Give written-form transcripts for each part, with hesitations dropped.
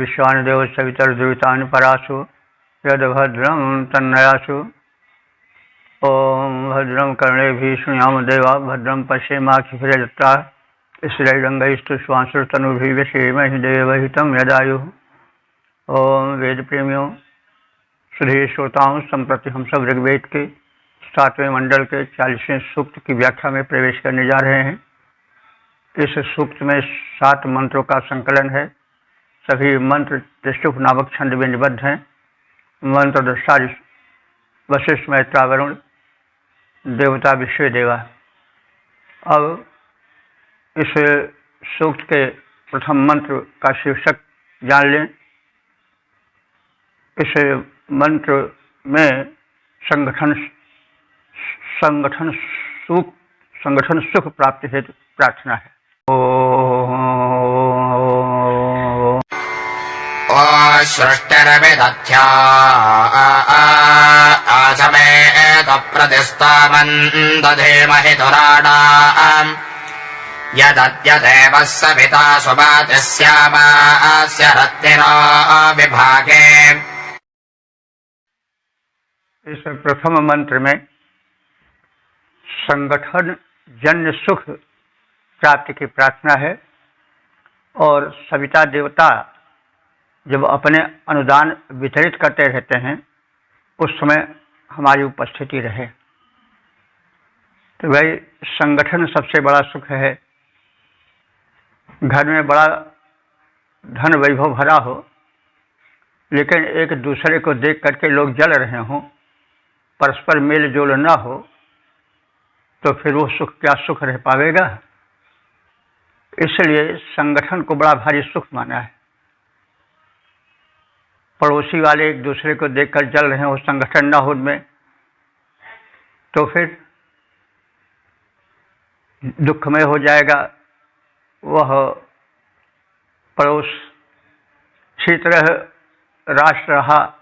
विश्वानि देव सवितर्दुरितानि परासु यद्भद्रं तन्नयासु। ओम भद्रं कर्णेभिः शृणुयाम देवा भद्रं पश्येमाक्षिभिर्यजत्राः स्थिरैरङ्गैस्तुष्वांशुस्तनूभिः व्यसेमहि देवहितं यदायुः। ओम वेद प्रेमियों, सुधी श्रोताओं, संप्रति हम सब ऋग्वेद के 7वें मंडल के 40वें सूक्त की व्याख्या में प्रवेश करने जा रहे हैं। इस सूक्त में 7 मंत्रों का संकलन है। सभी मंत्र त्रिशुभ नामक छंद में निबद्ध हैं। मंत्र दृष्टा वशिष्ठ, मैत्रा, वरुण, देवता, विश्व देवा। अब इस सूक्त के प्रथम मंत्र का शीर्षक जान लें। इस मंत्र में संगठन सुख प्राप्ति हेतु प्रार्थना है। सृष्टिर्विदध्या आसमेत प्रतिस्तामन्दधीमहि धुराणाम् यदद्यदेवः सविता सुभातिस्यामास्य रत्निनो विभागे। इस प्रथम मंत्र में संगठन जन्य सुख प्राप्ति की प्रार्थना है और सविता देवता जब अपने अनुदान वितरित करते रहते हैं उस समय हमारी उपस्थिति रहे। तो भाई संगठन सबसे बड़ा सुख है। घर में बड़ा धन वैभव भरा हो लेकिन एक दूसरे को देख करके लोग जल रहे हों, परस्पर मेल जोल न हो, तो फिर वो सुख क्या सुख रह पावेगा। इसलिए संगठन को बड़ा भारी सुख माना है। पड़ोसी वाले एक दूसरे को देखकर जल रहे हो, संगठन न हो उनमें, तो फिर दुखमय हो जाएगा वह पड़ोस। इसी तरह राष्ट्र रहा,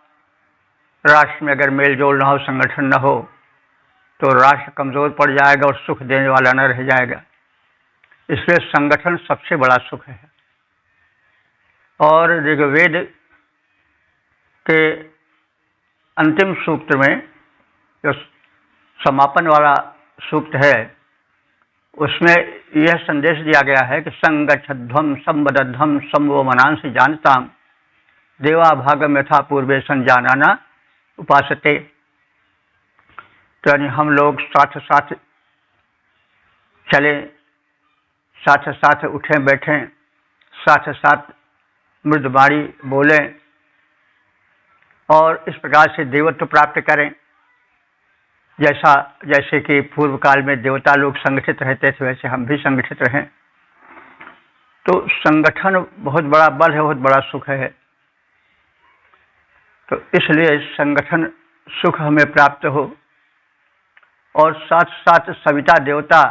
राष्ट्र में अगर मेल जोल न हो, संगठन न हो, तो राष्ट्र कमजोर पड़ जाएगा और सुख देने वाला न रह जाएगा। इसलिए संगठन सबसे बड़ा सुख है। और ऋग्वेद के अंतिम सूक्त में जो समापन वाला सूक्त है उसमें यह संदेश दिया गया है कि संगच्छध्वम संवदध्वम संवो मनांसि जानताम देवा भागम यथा पूर्वे संजानाना उपासते। तो यानी हम लोग साथ साथ चले, साथ साथ उठें बैठें, साथ साथ मृदुबाणी बोलें और इस प्रकार से देवत्व प्राप्त करें। जैसे कि पूर्व काल में देवता लोग संगठित रहते थे वैसे हम भी संगठित रहें। तो संगठन बहुत बड़ा बल है, बहुत बड़ा सुख है। तो इसलिए संगठन सुख हमें प्राप्त हो और साथ साथ सविता देवता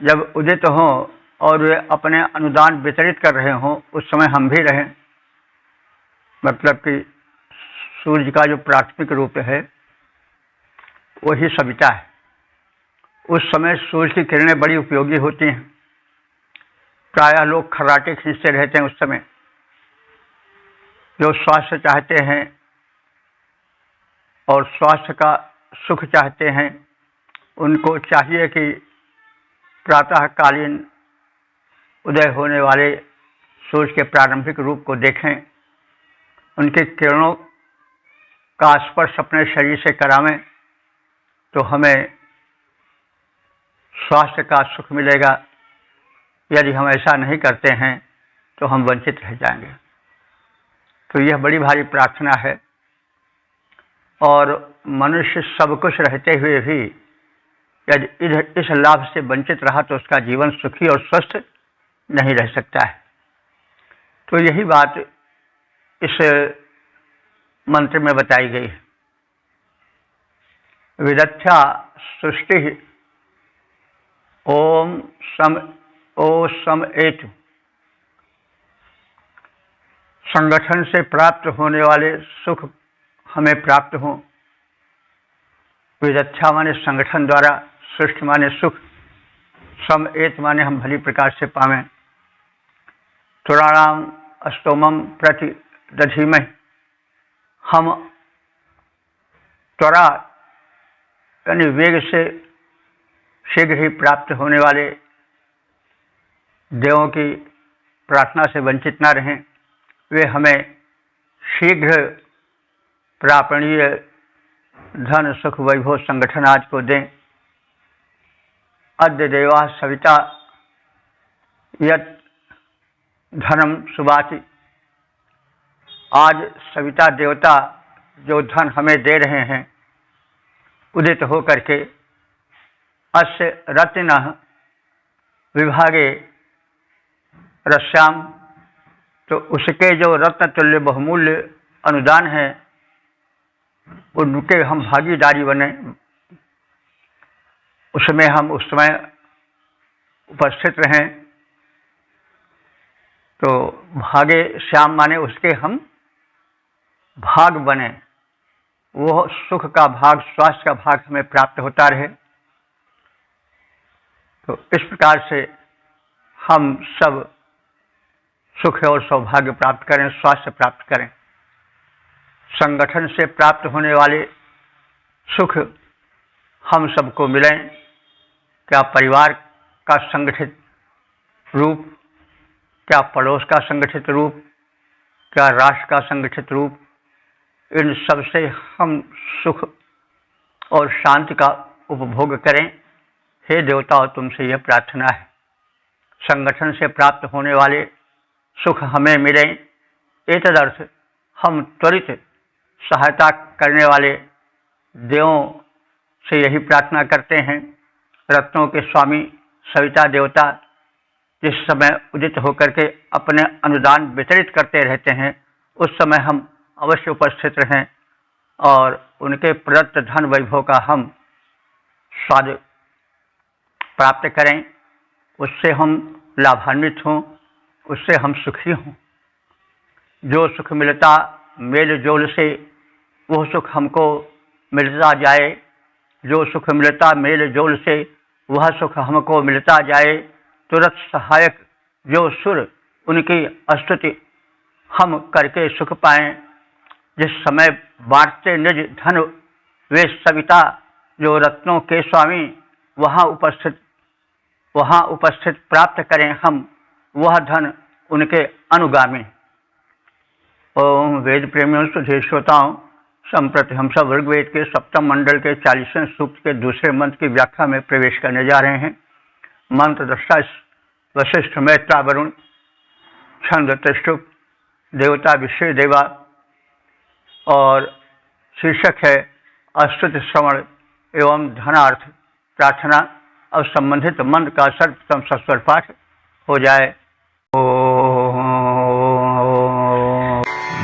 जब उदित हों और वे अपने अनुदान वितरित कर रहे हों उस समय हम भी रहें। मतलब कि सूर्य का जो प्राथमिक रूप है वही सविता है। उस समय सूर्य की किरणें बड़ी उपयोगी होती हैं। प्रायः लोग खर्राटे खींचते रहते हैं उस समय। जो स्वास्थ्य चाहते हैं और स्वास्थ्य का सुख चाहते हैं उनको चाहिए कि प्रातःकालीन उदय होने वाले सूर्य के प्रारंभिक रूप को देखें, उनकी किरणों का स्पर्श अपने शरीर से करावें, तो हमें स्वास्थ्य का सुख मिलेगा। यदि हम ऐसा नहीं करते हैं तो हम वंचित रह जाएंगे। तो यह बड़ी भारी प्रार्थना है। और मनुष्य सब कुछ रहते हुए भी यदि इस लाभ से वंचित रहा तो उसका जीवन सुखी और स्वस्थ नहीं रह सकता है। तो यही बात इस मंत्र में बताई गई है। विदध्या सृष्टि ओम सम एतु। संगठन से प्राप्त होने वाले सुख हमें प्राप्त हों। विदध्या माने संगठन द्वारा, सृष्टि माने सुख, सम एत माने हम भली प्रकार से पावें। तुराणाम स्तोमम प्रति दधीमहि। हम त्वरा यानी वेग से शीघ्र ही प्राप्त होने वाले देवों की प्रार्थना से वंचित न रहें, वे हमें शीघ्र प्रापणीय धन सुख वैभव संगठन आज को दें। अद्य देवा सविता यत् धनम सुवाति। आज सविता देवता जो धन हमें दे रहे हैं उदित हो करके अस्य रत्न विभागे रस्याम, तो उसके जो रत्न तुल्य बहुमूल्य अनुदान है उनके हम भागीदारी बने, उसमें हम उस समय उपस्थित रहें। तो भागे श्याम माने उसके हम भाग बने, वो सुख का भाग स्वास्थ्य का भाग हमें प्राप्त होता रहे। तो इस प्रकार से हम सब सुख और सौभाग्य प्राप्त करें, स्वास्थ्य प्राप्त करें। संगठन से प्राप्त होने वाले सुख हम सबको मिलें। क्या परिवार का संगठित रूप, क्या पड़ोस का संगठित रूप, क्या राष्ट्र का संगठित रूप, इन सब से हम सुख और शांति का उपभोग करें। हे देवताओं, तुमसे यह प्रार्थना है। संगठन से प्राप्त होने वाले सुख हमें मिले, एतदर्थ हम त्वरित सहायता करने वाले देवों से यही प्रार्थना करते हैं। रत्नों के स्वामी सविता देवता जिस समय उदित होकर के अपने अनुदान वितरित करते रहते हैं, उस समय हम अवश्य उपस्थित रहें और उनके प्रदत्त धन वैभव का हम स्वाद प्राप्त करें, उससे हम लाभान्वित हों, उससे हम सुखी हों। जो सुख मिलता मेल जोल से वह सुख हमको मिलता जाए, जो सुख मिलता मेल जोल से वह सुख हमको मिलता जाए। तुरंत सहायक जो सुर उनकी स्तुति हम करके सुख पाएं। जिस समय बांटते निज धन वे सविता जो रत्नों के स्वामी वहाँ उपस्थित प्राप्त करें हम वह धन उनके अनुगामी। ओम वेद प्रेमियों सुधे श्रोताओं, संप्रति हम सब ऋग्वेद के सप्तम मंडल के 40वें सूक्त के दूसरे मंत्र की व्याख्या में प्रवेश करने जा रहे हैं। मंत्र दृष्टा वशिष्ठ मैत्रा वरुण, छंद त्रिष्टुप, देवता विश्व देवा और शीर्षक है अस्तुति श्रवण एवं धनार्थ प्रार्थना। अब संबंधित मंत्र का सर्वप्रथम सस्वर पाठ हो जाए।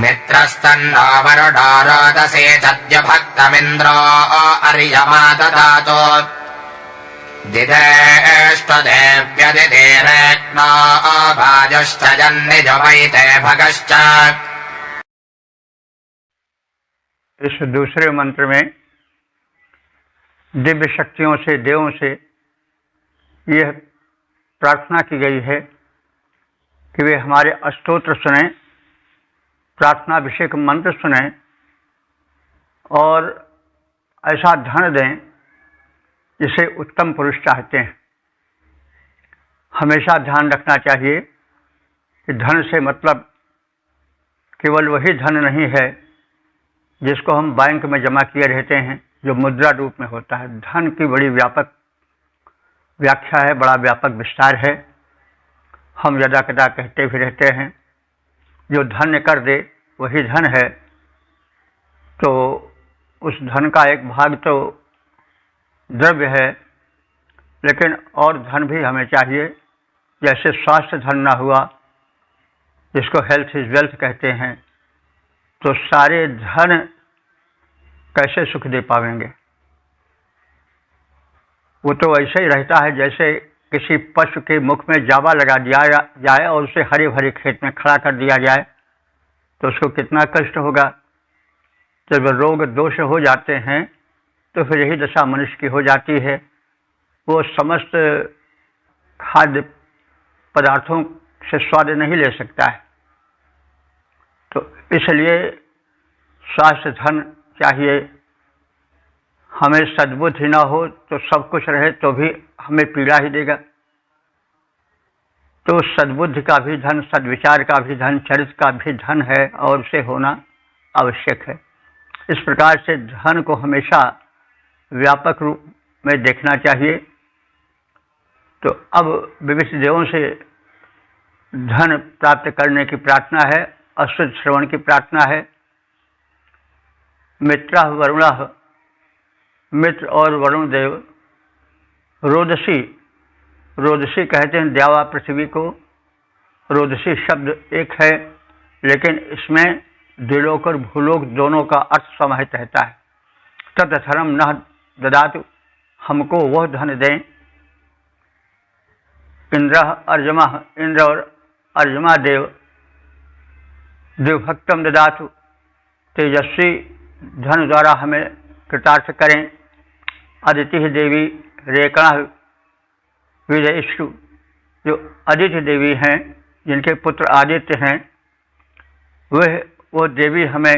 मित्रस्तन्नो वरुणो रोदसे तद्य भक्तमिन्द्रो अर्यमा ददातु दिदेष्टदेव्यदिदेरेक्नो भाजुश्च जन्निजवैते भगश्च। इस दूसरे मंत्र में दिव्य शक्तियों से देवों से यह प्रार्थना की गई है कि वे हमारे अष्टोत्र सुने, प्रार्थना अभिषेक मंत्र सुने और ऐसा धन दें जिसे उत्तम पुरुष चाहते हैं। हमेशा ध्यान रखना चाहिए कि धन से मतलब केवल वही धन नहीं है जिसको हम बैंक में जमा किए रहते हैं, जो मुद्रा रूप में होता है। धन की बड़ी व्यापक व्याख्या है, बड़ा व्यापक विस्तार है। हम यदा कदा कहते भी रहते हैं जो धन्य कर दे वही धन है। तो उस धन का एक भाग तो द्रव्य है, लेकिन और धन भी हमें चाहिए। जैसे स्वास्थ्य धन ना हुआ, जिसको हेल्थ इज वेल्थ कहते हैं, तो सारे धन कैसे सुख दे पाएंगे। वो तो ऐसे ही रहता है जैसे किसी पशु के मुख में जावा लगा दिया जाए और उसे हरे भरे खेत में खड़ा कर दिया जाए तो उसको कितना कष्ट होगा। जब रोग दोष हो जाते हैं तो फिर यही दशा मनुष्य की हो जाती है। वो समस्त खाद्य पदार्थों से स्वाद नहीं ले सकता है। तो इसलिए स्वास्थ्य धन चाहिए। हमें सद्बुद्धि ना हो तो सब कुछ रहे तो भी हमें पीड़ा ही देगा। तो सद्बुद्धि का भी धन, सद्विचार का भी धन, चरित्र का भी धन है और उसे होना आवश्यक है। इस प्रकार से धन को हमेशा व्यापक रूप में देखना चाहिए। तो अब विविध देवों से धन प्राप्त करने की प्रार्थना है, अशुद्ध श्रवण की प्रार्थना है। मित्र वरुण, मित्र और वरुण देव, रोदसी, रोदसी कहते हैं द्यावा पृथ्वी को। रोदसी शब्द एक है, लेकिन इसमें द्विलोक और भूलोक दोनों का अर्थ समाहित रहता है। तदधर्म न ददातु, हमको वह धन दें। इंद्र अर्जुमा, इंद्र और अर्जुमा देव, द्विभक्तम ददातु, तेजस्वी धन द्वारा हमें कृतार्थ करें। अदिति देवी रेकणा विजयिष्टु, जो अदिति देवी हैं, जिनके पुत्र आदित्य हैं, वो देवी हमें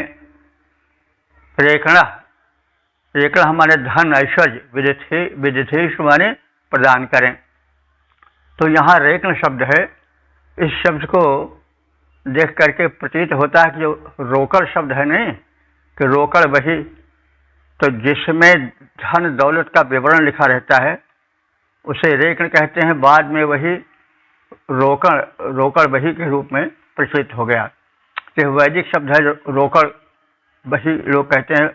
रेकणा, रेकणा हमारे धन ऐश्वर्य विदिधेश माने प्रदान करें। तो यहाँ रेकण शब्द है। इस शब्द को देख करके प्रतीत होता है कि जो रोकड़ शब्द है नहीं, कि रोकड़ बही, तो जिसमें धन दौलत का विवरण लिखा रहता है उसे रेकण कहते हैं। बाद में वही रोकड़ बही के रूप में प्रचलित हो गया। यह वैदिक शब्द है। रोकड़ बही लोग कहते हैं,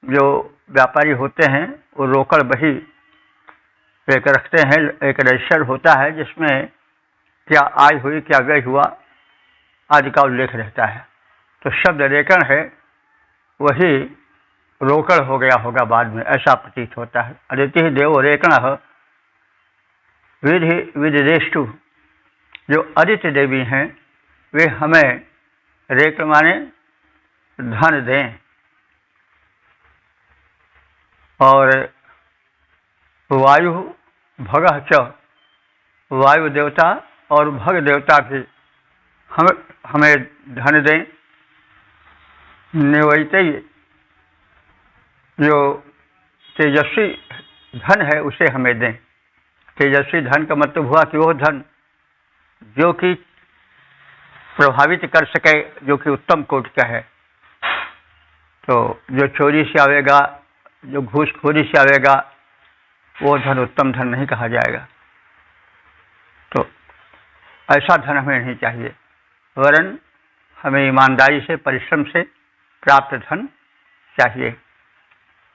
जो व्यापारी होते हैं वो रोकड़ बही एक रखते हैं। एक रजिस्टर होता है जिसमें क्या आय हुई, क्या व्यय हुआ आदि का उल्लेख रहता है। तो शब्द रेकण है, वही रोकड़ हो गया होगा बाद में, ऐसा प्रतीत होता है। अदिति देव रेकण विदिदेष्टु, जो आदित्य देवी हैं वे हमें रेकण माने धन दें। और वायु भगः च, वायु देवता और भग देवता भी हमें धन दें। निवैते, जो तेजस्वी धन है उसे हमें दें। तेजस्वी धन का मतलब हुआ कि वो धन जो कि प्रभावित कर सके, जो कि उत्तम कोटि का है। तो जो चोरी से आवेगा, जो घूसखोरी से आवेगा, वो धन उत्तम धन नहीं कहा जाएगा। तो ऐसा धन हमें नहीं चाहिए, वरन हमें ईमानदारी से, परिश्रम से प्राप्त धन चाहिए।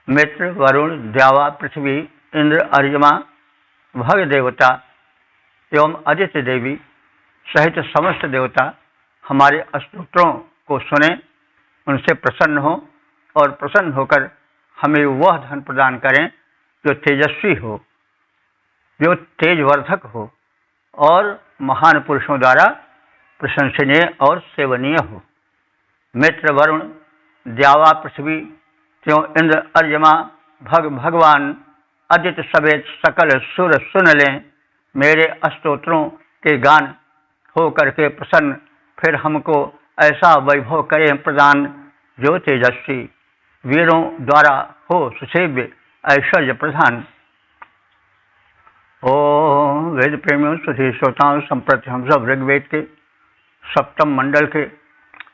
मित्र वरुण द्यावा पृथ्वी इंद्र अर्यमा भग देवता एवं आदित्य देवी सहित समस्त देवता हमारे स्तोत्रों को सुने, उनसे प्रसन्न हो और प्रसन्न होकर हमें वह धन प्रदान करें जो तेजस्वी हो, जो तेजवर्धक हो और महान पुरुषों द्वारा प्रशंसनीय और सेवनीय हो। मित्र वरुण द्यावा पृथ्वी त्यों इंद्र अर्यमा भगवान आदित्य समेत सकल सुर सुन लें। मेरे स्तोत्रों के गान हो करके प्रसन्न फिर हमको ऐसा वैभव करें प्रदान जो तेजस्वी वीरों द्वारा हो सुसेव्य ऐश्वर्य प्रधान। ओम वेद प्रेमियों, सुधी श्रोताओं, संप्रति हम सब ऋग्वेद के सप्तम मंडल के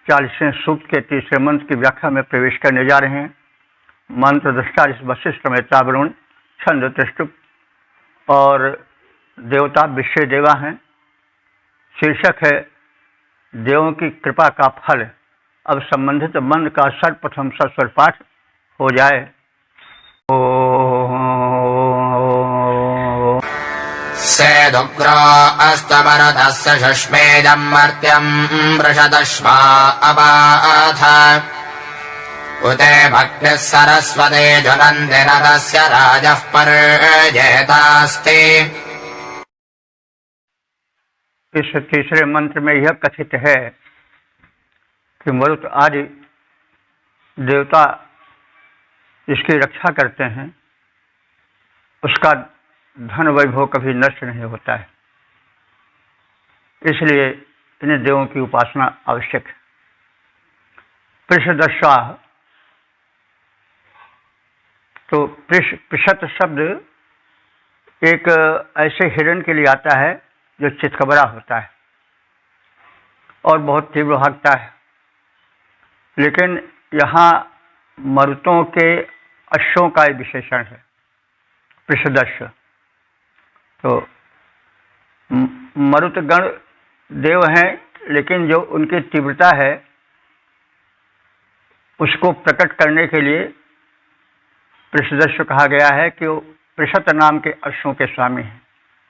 40वें सूक्त के तीसरे मंत्र की व्याख्या में प्रवेश करने जा रहे हैं। मंत्र दृष्टा वशिष्ठ मेहता वरुण छंद त्रिष्टुप और देवता विश्व देवा हैं। शीर्षक है देवों की कृपा का फल। अब संबंधित मंत्र का सर्वप्रथम सस्वर पाठ हो जाए। सेदुग्रो अस्तमरदस्य शुष्मेदं मर्त्यं वृषदश्वा अबाथ उते भक्तिः सरस्वते ज्वलन्तिरदस्य राजः पर्येतास्ति। इस तीसरे मंत्र में यह कथित है कि मरुत आदि देवता इसकी रक्षा करते हैं, उसका धन वैभव कभी नष्ट नहीं होता है, इसलिए इन देवों की उपासना आवश्यक है। पृषदश्वाः। तो पृषत शब्द एक ऐसे हिरण के लिए आता है जो चितकबरा होता है और बहुत तीव्र भागता है, लेकिन यहाँ मरुतों के अश्वों का एक विशेषण है पृषदश्व। तो मरुतगण देव हैं, लेकिन जो उनकी तीव्रता है उसको प्रकट करने के लिए पृषदश्व कहा गया है कि वो पृषत नाम के अश्वों के स्वामी हैं,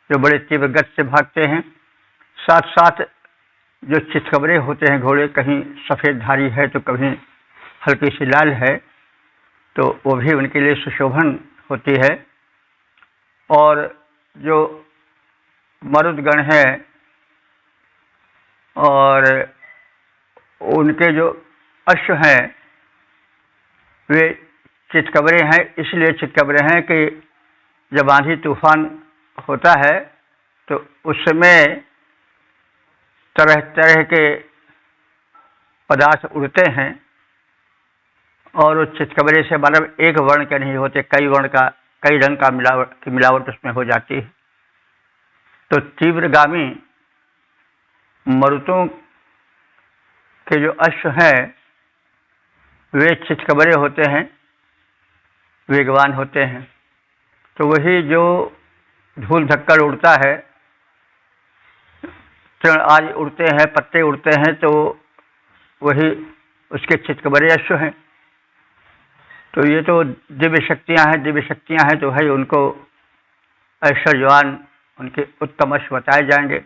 जो बड़े तीव्र गति से भागते हैं। साथ साथ जो चितकबरे होते हैं घोड़े, कहीं सफ़ेद धारी है तो कहीं हल्की सी लाल है, तो वो भी उनके लिए सुशोभन होती है। और जो मरुदगण है और उनके जो अश्व हैं वे चितकबरे हैं। इसलिए चितकबरे हैं कि जब आंधी तूफान होता है तो उस समय तरह तरह के पदार्थ उड़ते हैं और वो चितकबरे से मतलब एक वर्ण के नहीं होते, कई वर्ण का, कई रंग का मिलावट उसमें हो जाती है। तो तीव्रगामी मरुतों के जो अश्व हैं वे चितकबरे होते हैं, वेगवान होते हैं। तो वही जो धूल धक्कड़ उड़ता है, तृण आज उड़ते हैं, पत्ते उड़ते हैं, तो वही उसके चितकबरे अश्व हैं। तो ये तो दिव्य शक्तियाँ हैं, दिव्य शक्तियाँ हैं तो भाई उनको ऐश्वर्यवान, उनके उत्तम अश्व बताए जाएंगे।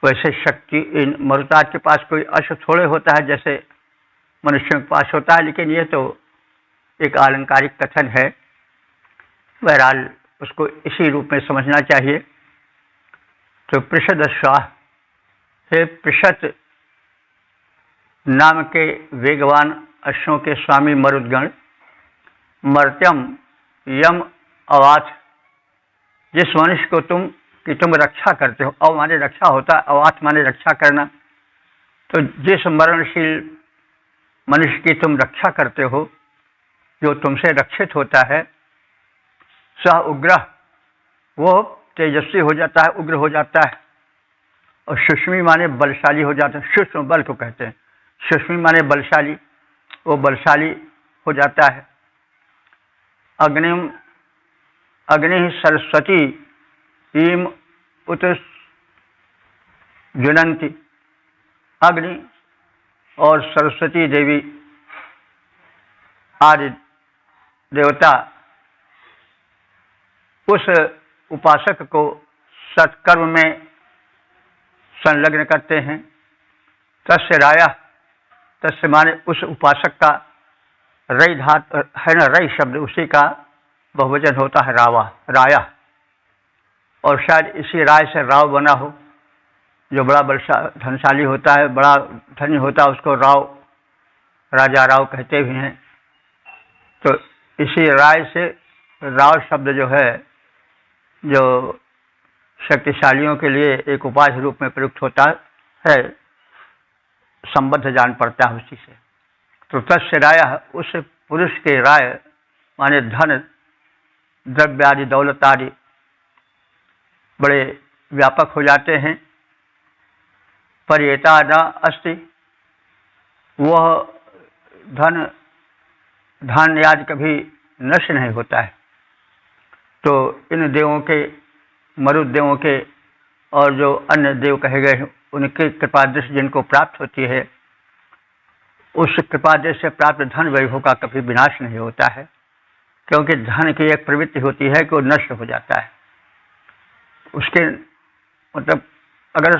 वैसे शक्ति इन मरुताज के पास कोई अश्व थोड़े होता है जैसे मनुष्यों के पास होता है, लेकिन ये तो एक आलंकारिक कथन है। बहरहाल उसको इसी रूप में समझना चाहिए। तो पृषदश्वाः, हे पृषत नाम के वेगवान अश्वों के स्वामी मरुदगण, मर्त्यम यम अवाथ, जिस मनुष्य को तुम रक्षा करते हो, अव माने रक्षा होता है, अवाथ माने रक्षा करना। तो जिस मरणशील मनुष्य की तुम रक्षा करते हो, जो तुमसे रक्षित होता है, सह उग्र, वो तेजस्वी हो जाता है, उग्र हो जाता है। और सुष्मी माने बलशाली हो जाता है, सूक्ष्म बल को कहते हैं। सुष्मी माने बलशाली, वो बलशाली हो जाता है। अग्नि सरस्वती ईम उत जुनंती, अग्नि और सरस्वती देवी आदि देवता उस उपासक को सत्कर्म में संलग्न करते हैं। तस्य राया, तस्य माने उस उपासक का, रई धात है ना, रई शब्द उसी का बहुवचन होता है रावा, राया। और शायद इसी राय से राव बना हो। जो बड़ा धनशाली होता है, बड़ा धनी होता है, उसको राव, राजा राव कहते भी हैं। तो इसी राय से राव शब्द जो है, जो शक्तिशालियों के लिए एक उपाधि रूप में प्रयुक्त होता है, संबद्ध जान पड़ता है उसी से। तो तस्य राय, उस पुरुष के राय माने धन, द्रव्य आदि, दौलत आदि बड़े व्यापक हो जाते हैं। पर्येता न अस्ति, वह धन धान्य आदि कभी नष्ट नहीं होता है। तो इन देवों के, मरुद देवों के और जो अन्य देव कहे गए उनकी कृपा दृष्टि जिनको प्राप्त होती है, उस कृपा दृष्टि से प्राप्त धन वैभव का कभी विनाश नहीं होता है, क्योंकि धन की एक प्रवृत्ति होती है कि वो नष्ट हो जाता है। उसके मतलब अगर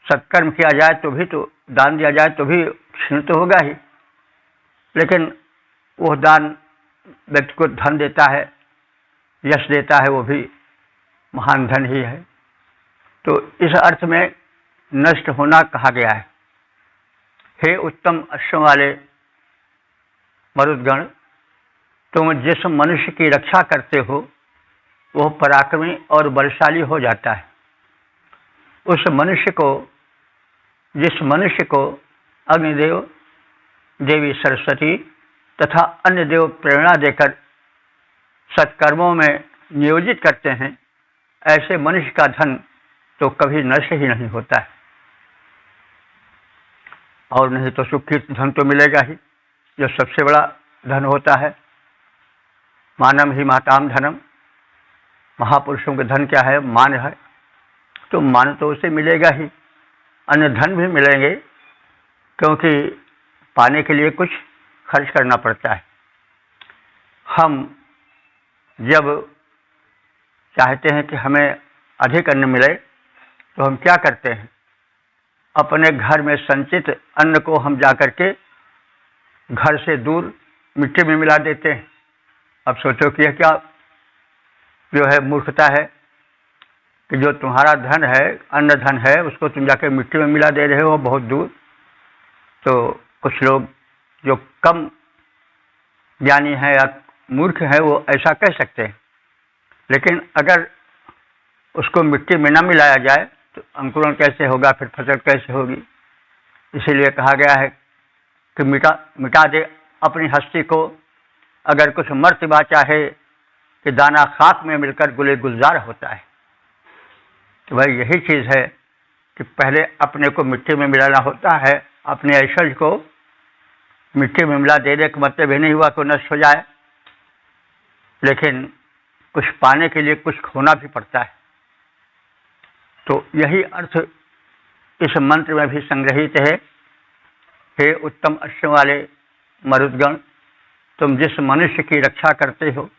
सत्कर्म किया जाए तो भी, तो दान दिया जाए तो भी क्षीण तो होगा ही, लेकिन वह दान व्यक्ति को धन देता है, यश देता है, वो भी महान धन ही है। तो इस अर्थ में नष्ट होना कहा गया है। हे उत्तम अश्व वाले मरुदगण, तुम जिस मनुष्य की रक्षा करते हो वह पराक्रमी और बलशाली हो जाता है। उस मनुष्य को, जिस मनुष्य को अग्निदेव देवी सरस्वती तथा अन्य देव प्रेरणा देकर सत्कर्मों में नियोजित करते हैं, ऐसे मनुष्य का धन तो कभी नष्ट ही नहीं होता है। और नहीं तो सुख कीर्ति धन तो मिलेगा ही, जो सबसे बड़ा धन होता है। मानम ही महताम धनम, महापुरुषों का धन क्या है? मान है। तो मान तो उसे मिलेगा ही, अन्य धन भी मिलेंगे, क्योंकि पाने के लिए कुछ खर्च करना पड़ता है। हम जब चाहते हैं कि हमें अधिक अन्न मिले तो हम क्या करते हैं? अपने घर में संचित अन्न को हम जाकर के घर से दूर मिट्टी में मिला देते हैं। अब सोचो कि यह क्या जो है मूर्खता है कि जो तुम्हारा धन है, अन्न धन है, उसको तुम जाकर मिट्टी में मिला दे रहे हो बहुत दूर। तो कुछ लोग जो कम ज्ञानी है या मूर्ख है वो ऐसा कह सकते हैं, लेकिन अगर उसको मिट्टी में न मिलाया जाए तो अंकुरण कैसे होगा, फिर फसल कैसे होगी? इसीलिए कहा गया है कि मिटा दे अपनी हस्ती को, अगर कुछ मर्तबा चाहे कि दाना खाक में मिलकर गुले गुलजार होता है। तो भाई यही चीज़ है कि पहले अपने को मिट्टी में मिलाना होता है। अपने ऐश्वर्य को मिट्टी में मिला देने का मतलब ये नहीं हुआ तो नष्ट हो जाए, लेकिन कुछ पाने के लिए कुछ खोना भी पड़ता है। तो यही अर्थ इस मंत्र में भी संग्रहित है। हे उत्तम अश्व वाले मरुदगण, तुम जिस मनुष्य की रक्षा करते हो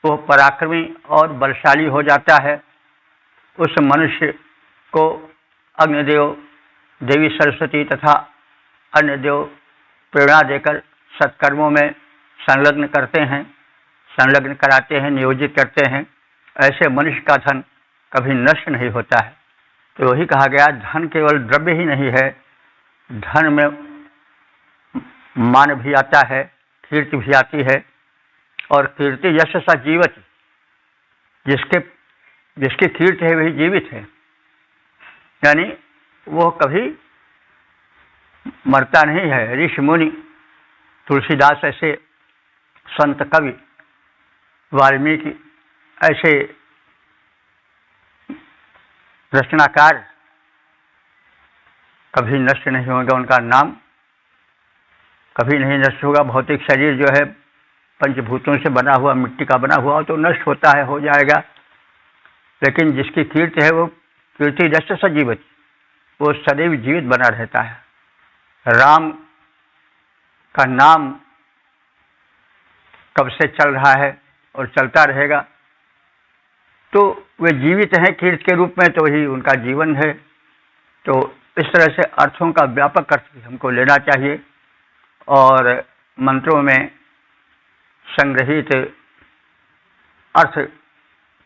वह पराक्रमी और बलशाली हो जाता है। उस मनुष्य को अग्निदेव, देवी सरस्वती तथा अन्य देव प्रेरणा देकर सत्कर्मों में संलग्न करते हैं, संलग्न कराते हैं, नियोजित करते हैं। ऐसे मनुष्य का धन कभी नष्ट नहीं होता है। तो वही कहा गया, धन केवल द्रव्य ही नहीं है, धन में मान भी आता है, कीर्ति भी आती है। और कीर्ति यश सा जीवित, जिसकी कीर्ति है वही जीवित है, यानी वो कभी मरता नहीं है। ऋषि मुनि, तुलसीदास ऐसे संत कवि, वाल्मीकि ऐसे रचनाकार कभी नष्ट नहीं होगा, उनका नाम कभी नहीं नष्ट होगा। भौतिक शरीर जो है पंचभूतों से बना हुआ, मिट्टी का बना हुआ, तो नष्ट होता है, हो जाएगा। लेकिन जिसकी कीर्ति है वो कीर्ति यश स जीवित, वो सदैव जीवित बना रहता है। राम का नाम कब से चल रहा है और चलता रहेगा, तो वे जीवित हैं कीर्ति के रूप में, तो वही उनका जीवन है। तो इस तरह से अर्थों का व्यापक अर्थ हमको लेना चाहिए और मंत्रों में संग्रहित अर्थ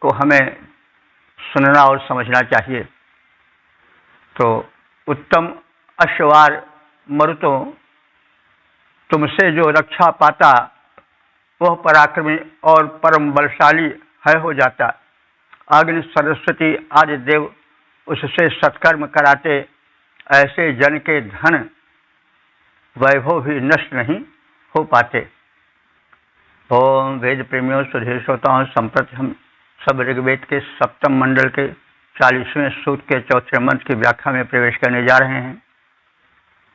को हमें सुनना और समझना चाहिए। तो उत्तम अश्वार मरुतों, तुमसे जो रक्षा पाता वह पराक्रमी और परम बलशाली है हो जाता। अग्नि, सरस्वती आदि देव उससे सत्कर्म कराते, ऐसे जन के धन वैभव भी नष्ट नहीं हो पाते। ओम वेद प्रेमियों, सुधीर श्रोताओं, संप्रति हम सब ऋग्वेद के सप्तम मंडल के 40वें सूक्त के 4थे मंत्र की व्याख्या में प्रवेश करने जा रहे हैं।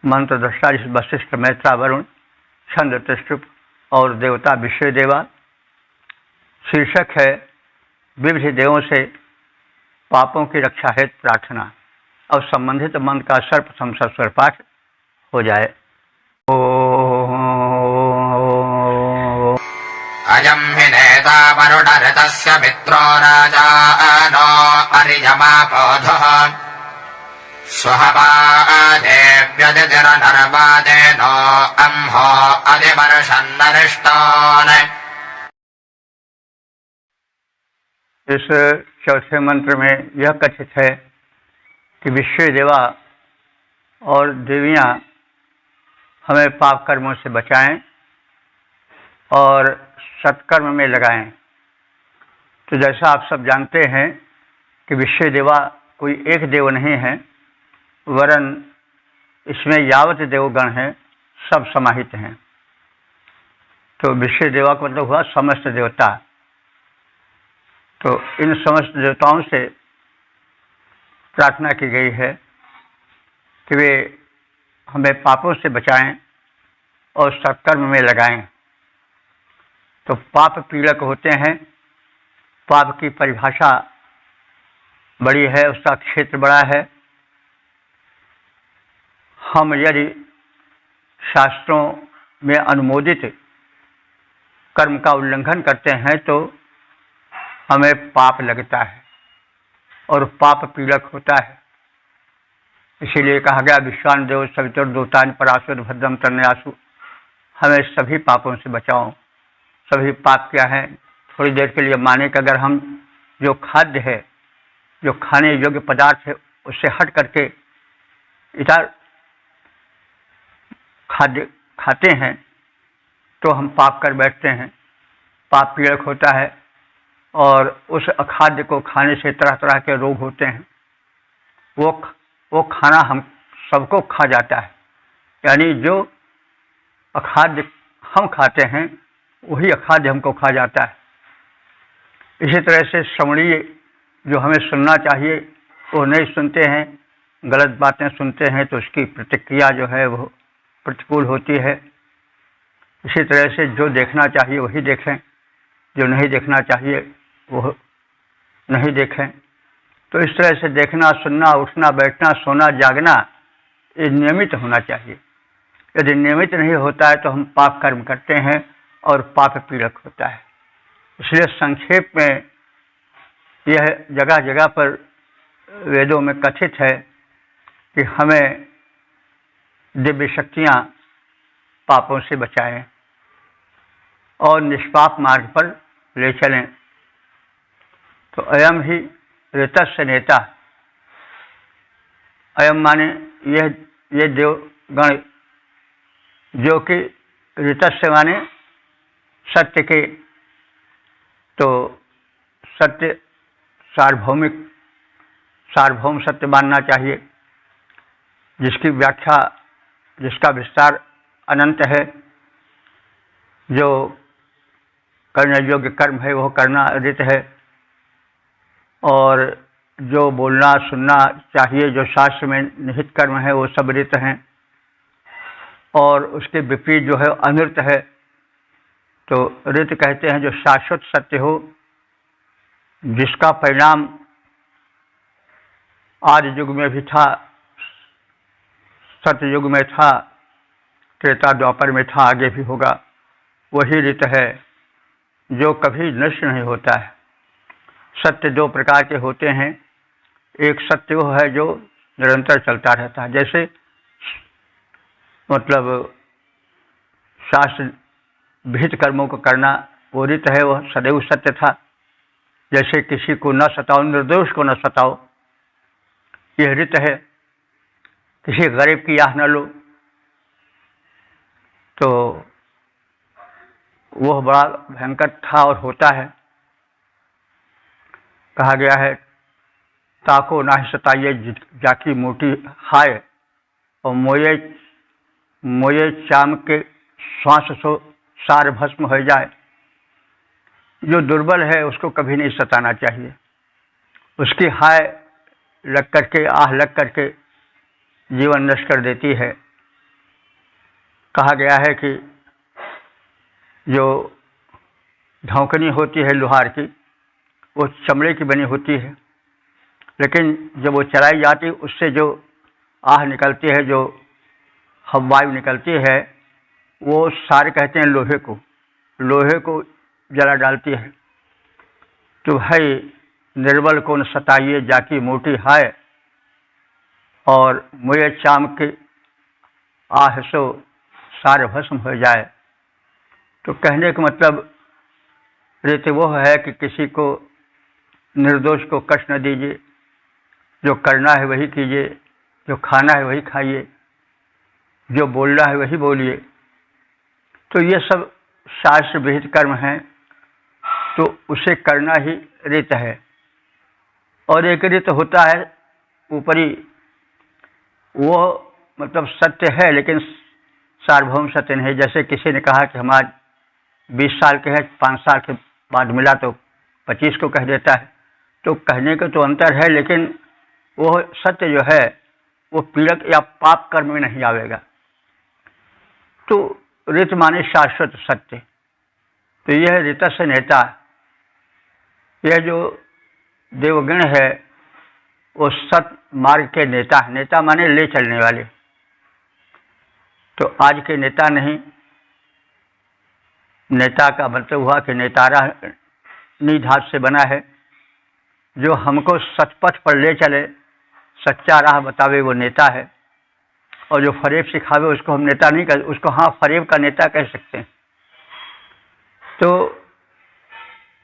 मंत्र दृष्टा वशिष्ठ, मैत्रा, वरुण, छंद, त्रिष्टुप और देवता विश्व देवा। शीर्षक है विविध देवों से पापों की रक्षा हेतु प्रार्थना। और संबंधित मंत्र का सर्वप्रथम सस्वर पाठ हो जाए। अयं हि नेता वरुणऋतस्य मित्रो राजा नो अर्यमापोधः स्वहवादेव्यदितिरनर्वादेनो अम्हो अधिवर्षन्नरिष्टान्। इस चौथे मंत्र में यह कथित है कि विश्व देवा और देवियां हमें पाप कर्मों से बचाएं और सत्कर्म में लगाएं। तो जैसा आप सब जानते हैं कि विश्व देवा कोई एक देव नहीं है, वरन इसमें यावत देवगण हैं, सब समाहित हैं। तो विषय देवा का मतलब हुआ समस्त देवता। तो इन समस्त देवताओं से प्रार्थना की गई है कि वे हमें पापों से बचाएं और सत्कर्म में लगाएं। तो पाप पीड़क होते हैं। पाप की परिभाषा बड़ी है, उसका क्षेत्र बड़ा है। हम यदि शास्त्रों में अनुमोदित कर्म का उल्लंघन करते हैं तो हमें पाप लगता है और पाप पीड़क होता है। इसीलिए कहा गया विश्वान देव सवितुर दूतान पराशुर भद्रम तन्यासु, हमें सभी पापों से बचाओ। सभी पाप क्या है? थोड़ी देर के लिए माने कि अगर हम जो खाद्य है, जो खाने योग्य पदार्थ है, उससे हट करके इधर खाद्य खाते हैं तो हम पाप कर बैठते हैं। पाप पीड़क होता है और उस अखाद्य को खाने से तरह तरह के रोग होते हैं। वो खाना हम सबको खा जाता है, यानी जो अखाद्य हम खाते हैं वही अखाद्य हमको खा जाता है। इसी तरह से श्रवणीय जो हमें सुनना चाहिए वो नहीं सुनते हैं, गलत बातें सुनते हैं तो उसकी प्रतिक्रिया जो है वो प्रतिकूल होती है। इसी तरह से जो देखना चाहिए वही देखें, जो नहीं देखना चाहिए वो नहीं देखें। तो इस तरह से देखना, सुनना, उठना, बैठना, सोना, जागना ये नियमित होना चाहिए। यदि नियमित नहीं होता है तो हम पाप कर्म करते हैं और पाप पीड़क होता है। इसलिए संक्षेप में यह जगह जगह पर वेदों में कथित है कि हमें दिव्य शक्तियाँ पापों से बचाएं और निष्पाप मार्ग पर ले चलें। तो अयम ही ऋतस्य नेता। अयम माने ये देवगण जो कि ऋतस्य माने सत्य के, तो सत्य सार्वभौम सत्य मानना चाहिए, जिसकी व्याख्या, जिसका विस्तार अनंत है। जो करने योग्य कर्म है वह करना ऋत है, और जो बोलना सुनना चाहिए, जो शास्त्र में निहित कर्म है वो सब ऋत हैं, और उसके विपरीत जो है अनृत है। तो ऋत कहते हैं जो शाश्वत सत्य हो, जिसका परिणाम आदि युग में भी था, सत्य युग में था, त्रेता द्वापर में था, आगे भी होगा। वही ऋत है जो कभी नष्ट नहीं होता है। सत्य दो प्रकार के होते हैं। एक सत्य वो है जो निरंतर चलता रहता है, जैसे मतलब शास्त्र विहित कर्मों को करना, वो ऋत है, वह सदैव सत्य था। जैसे किसी को न सताओ, निर्दोष को न सताओ, यह ऋत है। किसी गरीब की आह न लो, तो वह बड़ा भयंकर था और होता है। कहा गया है ताको ना सताइए जाकी मोटी हाय, और मोये चाम के श्वास सो सार भस्म हो जाए। जो दुर्बल है उसको कभी नहीं सताना चाहिए। उसकी हाय लग करके, आह लग करके जीवन नष्ट कर देती है। कहा गया है कि जो धौंकनी होती है लोहार की, वो चमड़े की बनी होती है, लेकिन जब वो चलाई जाती है उससे जो आह निकलती है, जो हवायु निकलती है, वो सारे कहते हैं लोहे को जला डालती है। तो भाई निर्बल को न सताइए जाकी मोटी हाय, और मुझे चाम के आह सो सारे भस्म हो जाए। तो कहने का मतलब रीति वो है कि किसी को निर्दोष को कष्ट न दीजिए, जो करना है वही कीजिए, जो खाना है वही खाइए, जो बोलना है वही बोलिए। तो ये सब शास्त्र विहित कर्म हैं, तो उसे करना ही ऋत है। और एक ऋत होता है ऊपरी, वो मतलब सत्य है, लेकिन सार्वभौम सत्य नहीं। जैसे किसी ने कहा कि हम आज 20 साल के हैं, 5 साल के बाद मिला तो 25 को कह देता है, तो कहने का तो अंतर है, लेकिन वो सत्य जो है वो पीड़क या पाप कर्म में नहीं आवेगा। तो ऋत माने शाश्वत सत्य। तो यह ऋतस्य नेता, यह जो देवगण है वो सत मार्ग के नेता है। नेता माने ले चलने वाले। तो आज के नेता नहीं, नेता का मतलब हुआ कि नेतारा निधात से बना है, जो हमको सतपथ पर ले चले, सच्चा राह बतावे, वो नेता है। और जो फरेब सिखावे उसको हम नेता नहीं कह, उसको हाँ फरेब का नेता कह सकते हैं। तो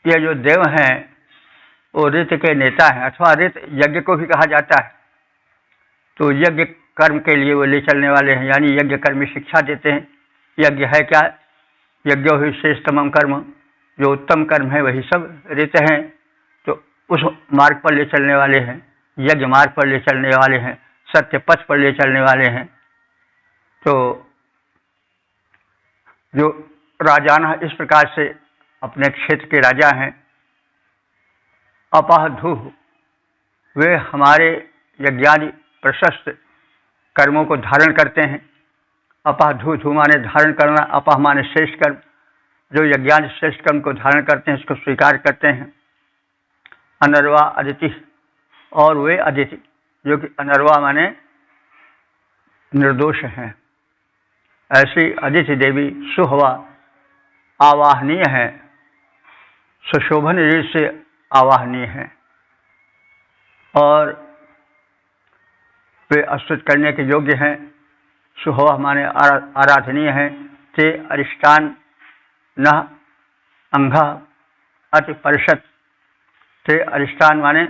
ये जो देव हैं वो ऋत के नेता हैं, अथवा ऋत यज्ञ को भी कहा जाता है। तो यज्ञ कर्म के लिए वो ले चलने वाले हैं, यानी यज्ञ कर्म में शिक्षा देते हैं। यज्ञ है क्या? यज्ञो ही श्रेष्ठतमं कर्म, जो उत्तम कर्म है वही सब ऋत हैं। तो उस मार्ग पर ले चलने वाले हैं, यज्ञ मार्ग पर ले चलने वाले हैं, सत्य पथ पर ले चलने वाले हैं। तो जो राजान इस प्रकार से अपने क्षेत्र के राजा हैं। अपह धूह, वे हमारे यज्ञादि प्रशस्त कर्मों को धारण करते हैं। अपह धू, धू माने धारण करना, अपह माने श्रेष्ठ कर्म। जो यज्ञादि श्रेष्ठ कर्म को धारण करते हैं, इसको स्वीकार करते हैं। अनर्वा अदिति, और वे अदिति जो कि अनर्वा माने निर्दोष हैं। ऐसी अदिति देवी सुहवा आवाहनीय है, सुशोभन रीत से आवाहनीय है, और वे स्तुति करने के योग्य हैं। सुहवा माने आराधनीय हैं। ते अरिष्टान न अंघा अति परिषद। ते अरिष्टान माने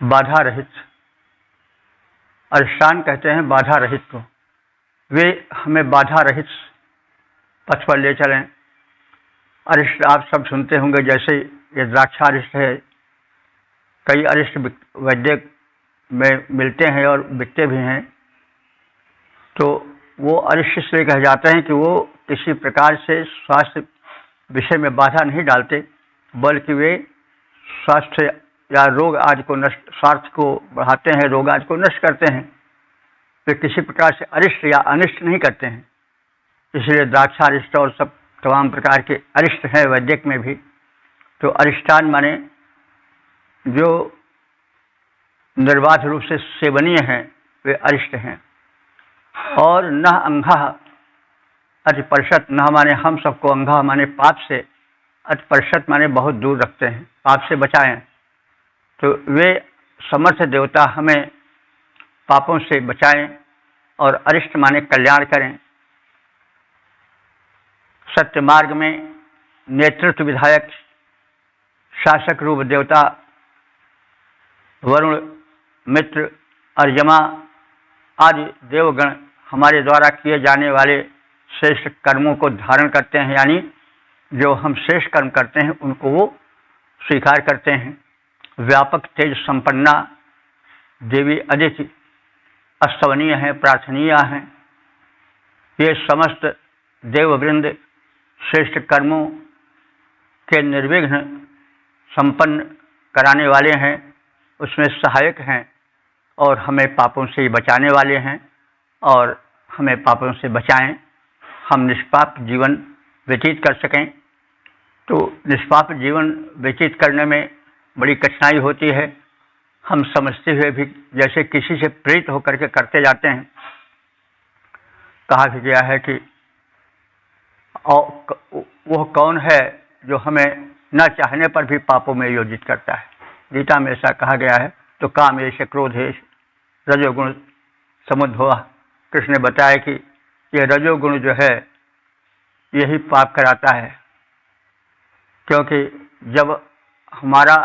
बाधा रहित, अरिष्टान कहते हैं बाधा रहित को। वे हमें बाधा रहित पथ पर ले चलें। अरिष्ट आप सब सुनते होंगे, जैसे ये द्राक्षारिष्ट है, कई अरिष्ट वैद्य में मिलते हैं और बिकते भी हैं। तो वो अरिष्ट इसलिए कहे जाते हैं कि वो किसी प्रकार से स्वास्थ्य विषय में बाधा नहीं डालते, बल्कि वे स्वास्थ्य या रोग आदि को नष्ट, स्वास्थ्य को बढ़ाते हैं, रोग आदि को नष्ट करते हैं। वे किसी प्रकार से अरिष्ट या अनिष्ट नहीं करते हैं। इसलिए द्राक्षारिष्ट और सब तमाम प्रकार के अरिष्ट हैं वैदिक में भी। तो अरिष्टान माने जो निर्बाध रूप से सेवनीय हैं, वे अरिष्ट हैं। और न अंघा अति परिषद, न माने हम सबको, अंघा माने पाप से, अति परिषद माने बहुत दूर रखते हैं, पाप से बचाएं। तो वे समर्थ देवता हमें पापों से बचाएं, और अरिष्ट माने कल्याण करें। सत्य मार्ग में नेतृत्व विधायक शासक रूप देवता वरुण, मित्र और यमा आदि देवगण हमारे द्वारा किए जाने वाले श्रेष्ठ कर्मों को धारण करते हैं, यानी जो हम श्रेष्ठ कर्म करते हैं उनको वो स्वीकार करते हैं। व्यापक तेज संपन्ना देवी अदिति स्तवनीय है, प्रार्थनीय हैं। ये समस्त देववृंद श्रेष्ठ कर्मों के निर्विघ्न संपन्न कराने वाले हैं, उसमें सहायक हैं, और हमें पापों से बचाने वाले हैं, और हमें पापों से बचाएं, हम निष्पाप जीवन व्यतीत कर सकें। तो निष्पाप जीवन व्यतीत करने में बड़ी कठिनाई होती है। हम समझते हुए भी जैसे किसी से प्रेरित होकर के करते जाते हैं। कहा गया है कि वह कौन है जो हमें न चाहने पर भी पापों में योजित करता है। गीता में ऐसा कहा गया है। तो काम ऐसे क्रोधेश रजोगुण समुद्भव। कृष्ण ने बताया कि ये रजोगुण जो है यही पाप कराता है, क्योंकि जब हमारा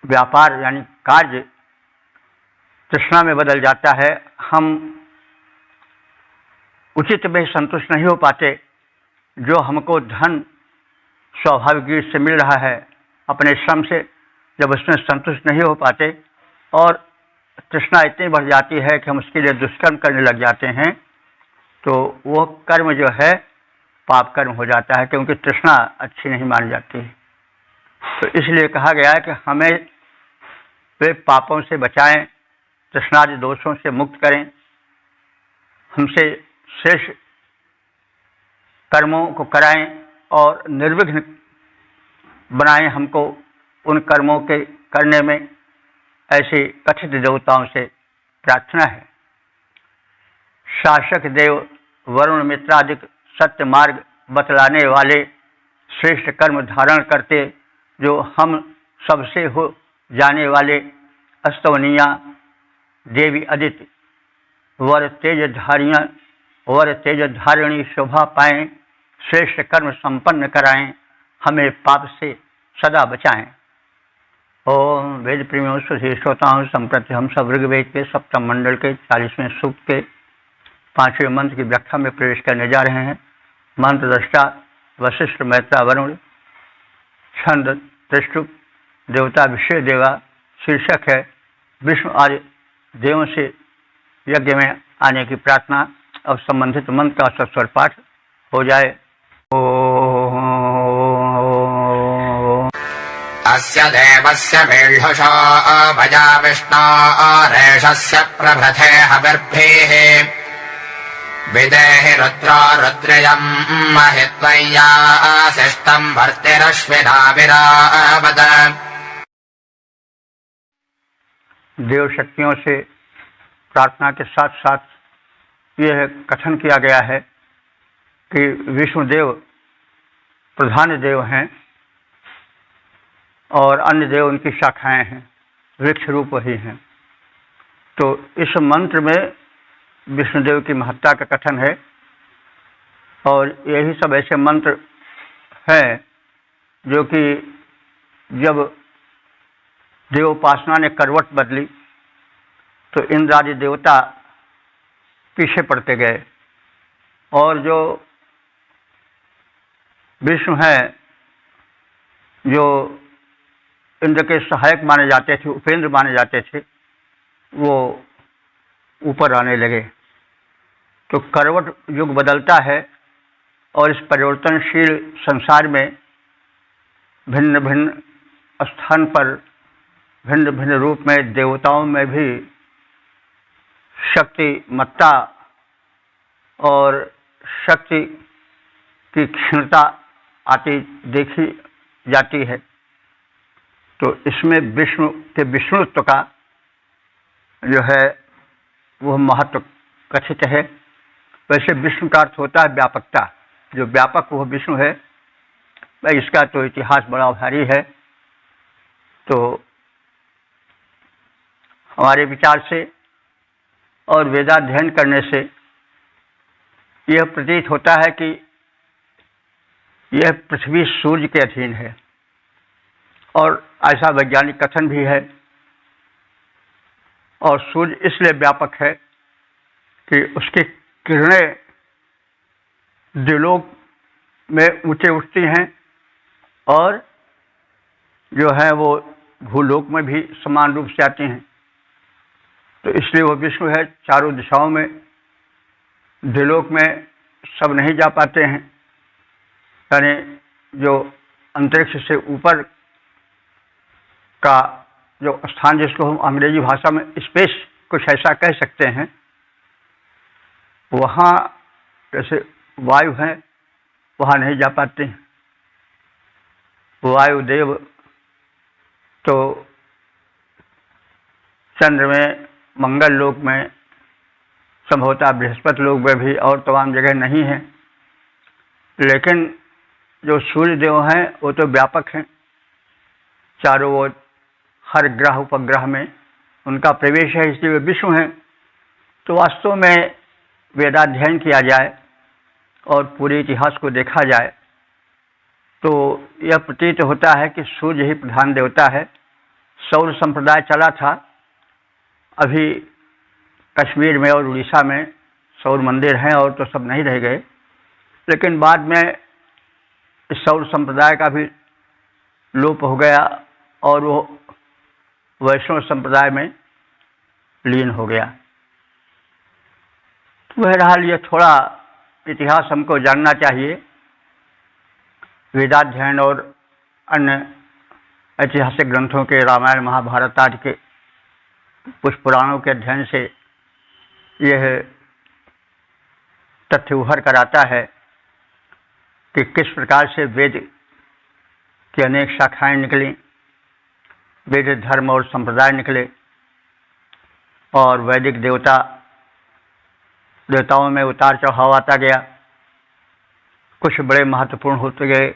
व्यापार यानी कार्य तृष्णा में बदल जाता है, हम उचित में संतुष्ट नहीं हो पाते। जो हमको धन स्वाभाविक रूप से मिल रहा है अपने श्रम से, जब उसमें संतुष्ट नहीं हो पाते और तृष्णा इतनी बढ़ जाती है कि हम उसके लिए दुष्कर्म करने लग जाते हैं, तो वो कर्म जो है पाप कर्म हो जाता है, क्योंकि तृष्णा अच्छी नहीं मानी जाती है। तो इसलिए कहा गया है कि हमें वे पापों से बचाएं, तृष्णादि दोषों से मुक्त करें, हमसे शेष कर्मों को कराएं और निर्विघ्न बनाएं हमको उन कर्मों के करने में, ऐसी कथित देवताओं से प्रार्थना है। शासक देव वरुण मित्रादिक सत्य मार्ग बतलाने वाले, श्रेष्ठ कर्म धारण करते, जो हम सबसे हो जाने वाले अस्तवनीया देवी अदिति वर तेज धारिणी शोभा पाएं, श्रेष्ठ कर्म संपन्न कराएं, हमें पाप से सदा बचाएं। ओम वेद प्रेमियों सुधी श्रोताओं, संप्रति हम सब ऋग्वेद के सप्तम मंडल के 40वें सूक्त के 5वें मंत्र की व्याख्या में प्रवेश करने जा रहे हैं। मंत्र दृष्टा वशिष्ठ मैत्रा वरुण, छंद त्रिष्टुप, देवता विषय देवा, शीर्षक है विष्णु आदि देवों से यज्ञ में आने की प्रार्थना। अब संबंधित मंत्र का सस्वर पाठ हो जाए। अस्य देवस्य मेढ्युषो भजा विष्णोरेषस्य प्रभृते हविर्भिः विदेहि रुद्रो रुद्रियम् महित्वय्यासिष्टम् भर्तिरश्विनाविरावद। देव शक्तियों से प्रार्थना के साथ साथ यह कथन किया गया है कि विष्णुदेव प्रधान देव हैं और अन्य देव उनकी शाखाएं हैं, वृक्ष रूप ही हैं। तो इस मंत्र में विष्णुदेव की महत्ता का कथन है, और यही सब ऐसे मंत्र हैं जो कि जब देवोपासना ने करवट बदली तो इंद्र आदि देवता पीछे पड़ते गए, और जो विष्णु हैं, जो इंद्र के सहायक माने जाते थे, उपेंद्र माने जाते थे, वो ऊपर आने लगे। तो करवट युग बदलता है, और इस परिवर्तनशील संसार में भिन्न भिन्न स्थान पर भिन्न भिन्न रूप में देवताओं में भी शक्ति मत्ता और शक्ति की क्षीणता आती देखी जाती है। तो इसमें विष्णु के विष्णुत्व का जो है वह महत्व कथित है। वैसे विष्णु का अर्थ होता है व्यापकता, जो व्यापक वह विष्णु है। भाई इसका तो इतिहास बड़ा भारी है। तो हमारे विचार से और वेदाध्ययन करने से यह प्रतीत होता है कि यह पृथ्वी सूर्य के अधीन है, और ऐसा वैज्ञानिक कथन भी है। और सूर्य इसलिए व्यापक है कि उसकी किरणें द्युलोक में ऊंचे उठती हैं, और जो है वो भूलोक में भी समान रूप से आती हैं। तो इसलिए वो विष्णु है। चारों दिशाओं में द्युलोक में सब नहीं जा पाते हैं, यानी जो अंतरिक्ष से ऊपर का जो स्थान, जिसको हम अंग्रेजी भाषा में स्पेस कुछ ऐसा कह सकते हैं, वहाँ जैसे वायु हैं, वहाँ नहीं जा पाते हैं। वायुदेव तो चंद्र में, मंगल लोक में, संभवतः बृहस्पति लोक में भी और तमाम जगह नहीं है। लेकिन जो सूर्य देव हैं वो तो व्यापक हैं, चारों ओर हर ग्रह उपग्रह में उनका प्रवेश है, इसलिए वे विष्णु हैं। तो वास्तव में वेदाध्ययन किया जाए और पूरे इतिहास को देखा जाए तो यह प्रतीत होता है कि सूर्य ही प्रधान देवता है। सौर संप्रदाय चला था, अभी कश्मीर में और उड़ीसा में सौर मंदिर हैं, और तो सब नहीं रह गए। लेकिन बाद में इस सौर संप्रदाय का भी लोप हो गया, और वो वैष्णव संप्रदाय में लीन हो गया। तो बहरहाल ये थोड़ा इतिहास हमको जानना चाहिए। वेदाध्ययन और अन्य ऐतिहासिक ग्रंथों के, रामायण महाभारत आदि के कुछ पुराणों के अध्ययन से यह तथ्य उभर कर आता है कि किस प्रकार से वेद की अनेक शाखाएं निकली, वेद धर्म और संप्रदाय निकले, और वैदिक देवताओं में उतार चढ़ाव आता गया। कुछ बड़े महत्वपूर्ण होते गए,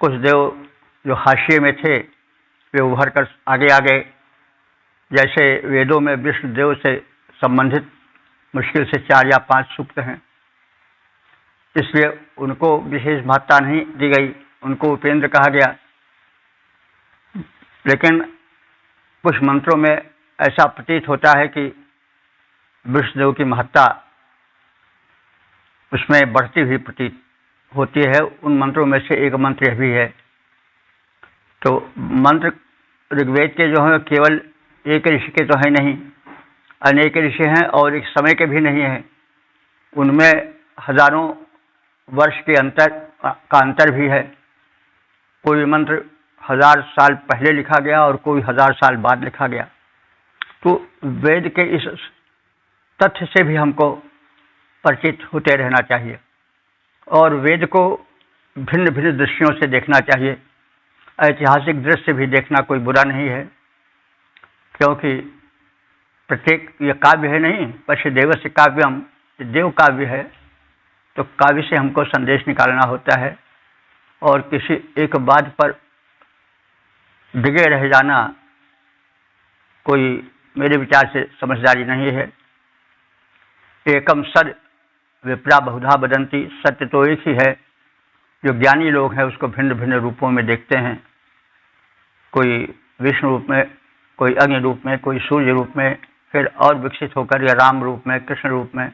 कुछ देव जो हाशिए में थे वे उभर कर आगे आ गए। जैसे वेदों में विष्णु देव से संबंधित मुश्किल से 4 या 5 सूक्त हैं, इसलिए उनको विशेष महत्ता नहीं दी गई, उनको उपेंद्र कहा गया। लेकिन कुछ मंत्रों में ऐसा प्रतीत होता है कि विष्णुदेव की महत्ता उसमें बढ़ती हुई प्रतीत होती है। उन मंत्रों में से एक मंत्र यह भी है। तो मंत्र ऋग्वेद के जो हैं केवल एक ऋषि के तो है नहीं, अनेक ऋषि हैं और एक समय के भी नहीं है। उनमें हजारों वर्ष के अंतर भी है। कोई मंत्र 1000 साल पहले लिखा गया और कोई 1000 साल बाद लिखा गया। तो वेद के इस तथ्य से भी हमको परिचित होते रहना चाहिए और वेद को भिन्न भिन्न दृष्टियों से देखना चाहिए। ऐतिहासिक दृष्टि से भी देखना कोई बुरा नहीं है, क्योंकि प्रत्येक ये काव्य है नहीं, पश्य देवस्य काव्यम, देव काव्य है। तो काव्य से हमको संदेश निकालना होता है और किसी एक बात पर डिगे रह जाना कोई मेरे विचार से समझदारी नहीं है। एकम सद विप्रा बहुधा बदंती, सत्य तो एक ही है। जो ज्ञानी लोग हैं उसको भिन्न भिन्न रूपों में देखते हैं, कोई विष्णु रूप में, कोई अग्नि रूप में, कोई सूर्य रूप में, फिर और विकसित होकर या राम रूप में, कृष्ण रूप में,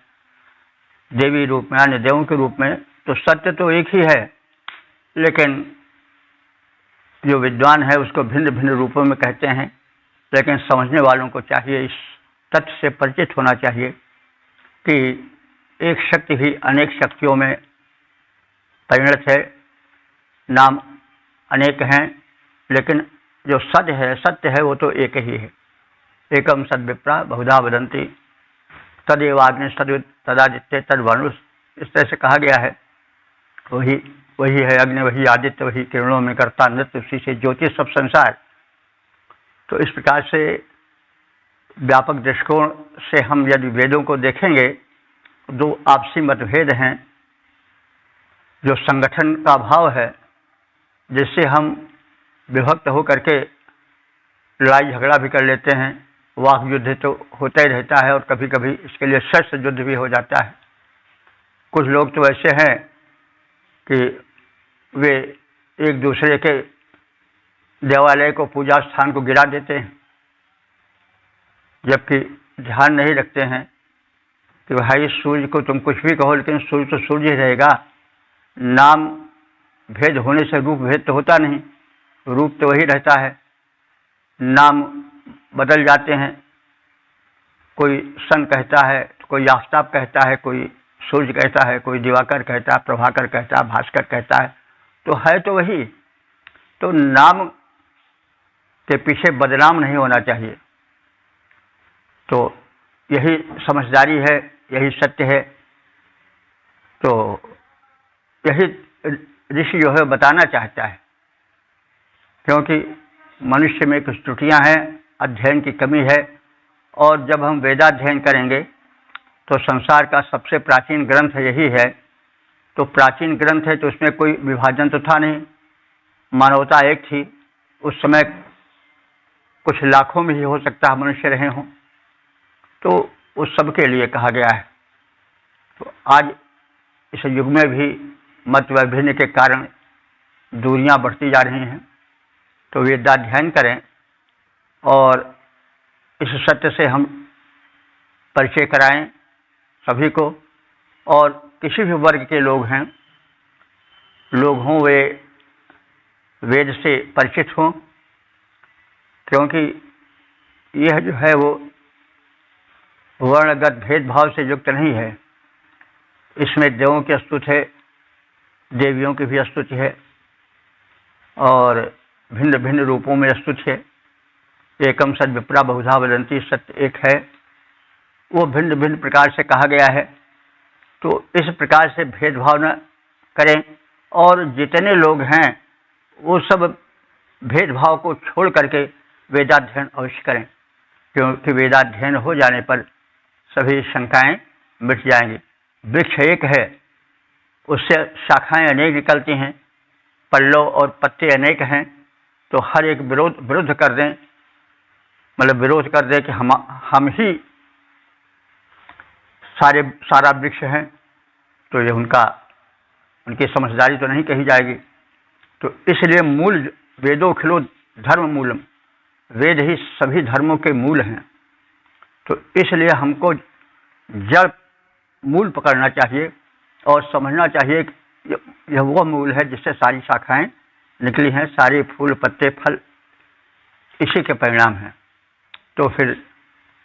देवी रूप में, अन्य देवों के रूप में। तो सत्य तो एक ही है, लेकिन जो विद्वान है उसको भिन्न भिन्न रूपों में कहते हैं। लेकिन समझने वालों को चाहिए, इस तथ्य से परिचित होना चाहिए कि एक शक्ति भी अनेक शक्तियों में परिणत है। नाम अनेक हैं, लेकिन जो सत्य है वो तो एक ही है। एकम सद विप्रा बहुधा वदंती, तदेव अग्नि तदादित्य तद्वरुण, इस तरह से कहा गया है। वही है अग्नि, वही आदित्य, वही किरणों में करता नृत्य, उसी से ज्योति सब संसार। तो इस प्रकार से व्यापक दृष्टिकोण से हम यदि वेदों को देखेंगे, दो आपसी मतभेद हैं, जो संगठन का अभाव है, जिससे हम विभक्त हो करके लड़ाई झगड़ा भी कर लेते हैं। वाक युद्ध तो होता ही रहता है और कभी कभी इसके लिए शस्त्र युद्ध भी हो जाता है। कुछ लोग तो ऐसे हैं कि वे एक दूसरे के देवालय को, पूजा स्थान को गिरा देते हैं, जबकि ध्यान नहीं रखते हैं कि भाई सूर्य को तुम कुछ भी कहो, लेकिन सूर्य तो सूर्य ही रहेगा। नाम भेद होने से रूप भेद तो होता नहीं, रूप तो वही रहता है, नाम बदल जाते हैं। कोई सन कहता है, कोई आफ्ताब कहता है, कोई सूर्य कहता है, कोई दिवाकर कहता है, प्रभाकर कहता है, भास्कर कहता है, तो है तो वही। तो नाम के पीछे बदनाम नहीं होना चाहिए। तो यही समझदारी है, यही सत्य है। तो यही ऋषि जो है बताना चाहता है, क्योंकि मनुष्य में कुछ त्रुटियां हैं, अध्ययन की कमी है। और जब हम वेदाध्ययन करेंगे तो संसार का सबसे प्राचीन ग्रंथ यही है। तो प्राचीन ग्रंथ है तो उसमें कोई विभाजन तो था नहीं, मानवता एक थी। उस समय कुछ लाखों में ही हो सकता है मनुष्य रहे हों, तो उस सब के लिए कहा गया है। तो आज इस युग में भी मत वैभिन्न के कारण दूरियां बढ़ती जा रही हैं। तो वेदाध्ययन करें और इस सत्य से हम परिचय कराएं सभी को। और किसी भी वर्ग के लोग हों, वे वेद से परिचित हों, क्योंकि यह जो है वो वर्णगत भेदभाव से युक्त नहीं है। इसमें देवों की स्तुति है, देवियों की भी स्तुति है और भिन्न भिन्न रूपों में स्तुति है। एकम सद विप्रा बहुधा वदंती, सत्य एक है, वो भिन्न भिन्न प्रकार से कहा गया है। तो इस प्रकार से भेदभाव न करें और जितने लोग हैं वो सब भेदभाव को छोड़ करके वेदाध्ययन अवश्य करें, क्योंकि वेदाध्ययन हो जाने पर सभी शंकाएं मिट जाएंगी। वृक्ष एक है, उससे शाखाएं अनेक निकलती हैं, पल्लव और पत्ते अनेक हैं, तो हर एक विरोध कर दें, मतलब विरोध कर दें कि हम ही सारा वृक्ष हैं, तो ये उनकी समझदारी तो नहीं कही जाएगी। तो इसलिए मूल वेदों खिलो धर्म मूलम, वेद ही सभी धर्मों के मूल हैं। तो इसलिए हमको जड़ मूल पकड़ना चाहिए और समझना चाहिए कि यह वो मूल है जिससे सारी शाखाएं निकली हैं, सारे फूल पत्ते फल इसी के परिणाम हैं। तो फिर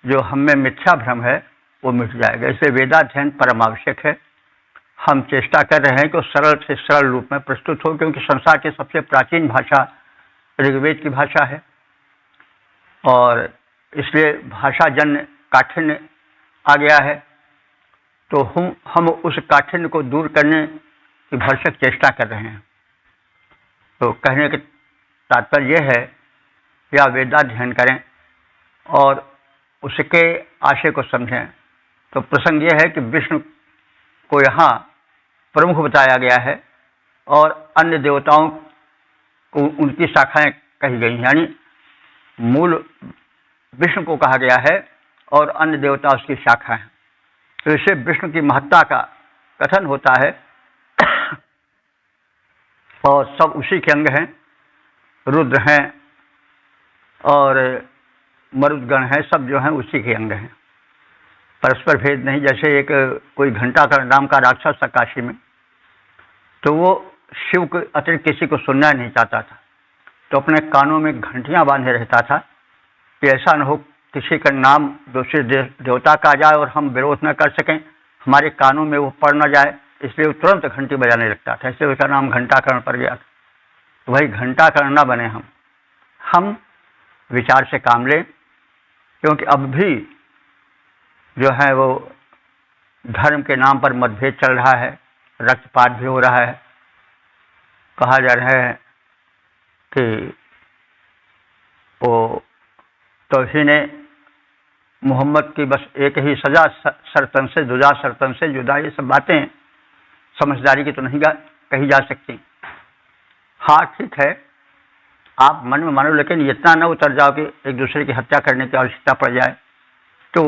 जो हम में मिथ्या भ्रम है वो मिट जाएगा। इसलिए वेदाध्ययन परम आवश्यक है। हम चेष्टा कर रहे हैं कि सरल से सरल रूप में प्रस्तुत हो, क्योंकि संसार की सबसे प्राचीन भाषा ऋग्वेद की भाषा है और इसलिए भाषा जन्य काठिन्य आ गया है। तो हम उस काठिन्य को दूर करने की भरसक चेष्टा कर रहे हैं। तो कहने के तात्पर्य यह है कि आप वेदाध्ययन करें और उसके आशय को समझें। तो प्रसंग यह है कि विष्णु को यहाँ प्रमुख बताया गया है और अन्य देवताओं को उनकी शाखाएं कही गई, यानी मूल विष्णु को कहा गया है और अन्य देवता उसकी शाखा है। तो इससे विष्णु की महत्ता का कथन होता है और सब उसी के अंग हैं, रुद्र हैं और मरुदगण हैं, सब जो हैं उसी के अंग हैं, परस्पर भेद नहीं। जैसे एक कोई घंटाकर्ण नाम का राक्षस था काशी में, तो वो शिव के अतिरिक्त किसी को सुनना नहीं चाहता था, तो अपने कानों में घंटियां बांधे रहता था कि ऐसा न हो किसी का नाम दूसरे देवता का आ जाए और हम विरोध न कर सकें, हमारे कानों में वो पड़ न जाए, इसलिए वो तुरंत घंटी बजाने लगता था। इसलिए उसका नाम घंटाकर्ण पड़ गया। तो भाई घंटाकर्ण न बने, हम विचार से काम लें, क्योंकि अब भी जो है वो धर्म के नाम पर मतभेद चल रहा है, रक्तपात भी हो रहा है। कहा जा रहा है कि वो तौहीने मोहम्मद की बस एक ही सजा, सरतन से जुदा, सरतन से जुदा, ये सब बातें समझदारी की तो नहीं कही जा सकती। हाँ ठीक है, आप मन में मानो, लेकिन इतना न उतर जाओ कि एक दूसरे की हत्या करने की आवश्यकता पड़ जाए। तो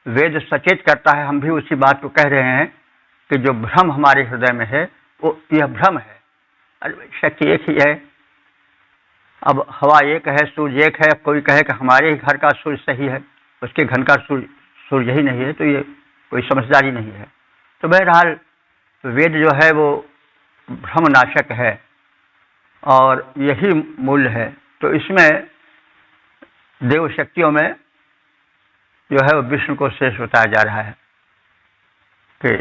वेद सचेत करता है, हम भी उसी बात को कह रहे हैं कि जो भ्रम हमारे हृदय में है वो यह भ्रम है। अरे शक्ति एक ही है, अब हवा एक है, सूर्य एक है। अब कोई कहे कि हमारे ही घर का सूर्य सही है, उसके घर का सूर्य ही नहीं है, तो ये कोई समझदारी नहीं है। तो बहरहाल वेद जो है वो भ्रमनाशक है और यही मूल्य है। तो इसमें देव शक्तियों में जो है वो विष्णु को शेष बताया जा रहा है कि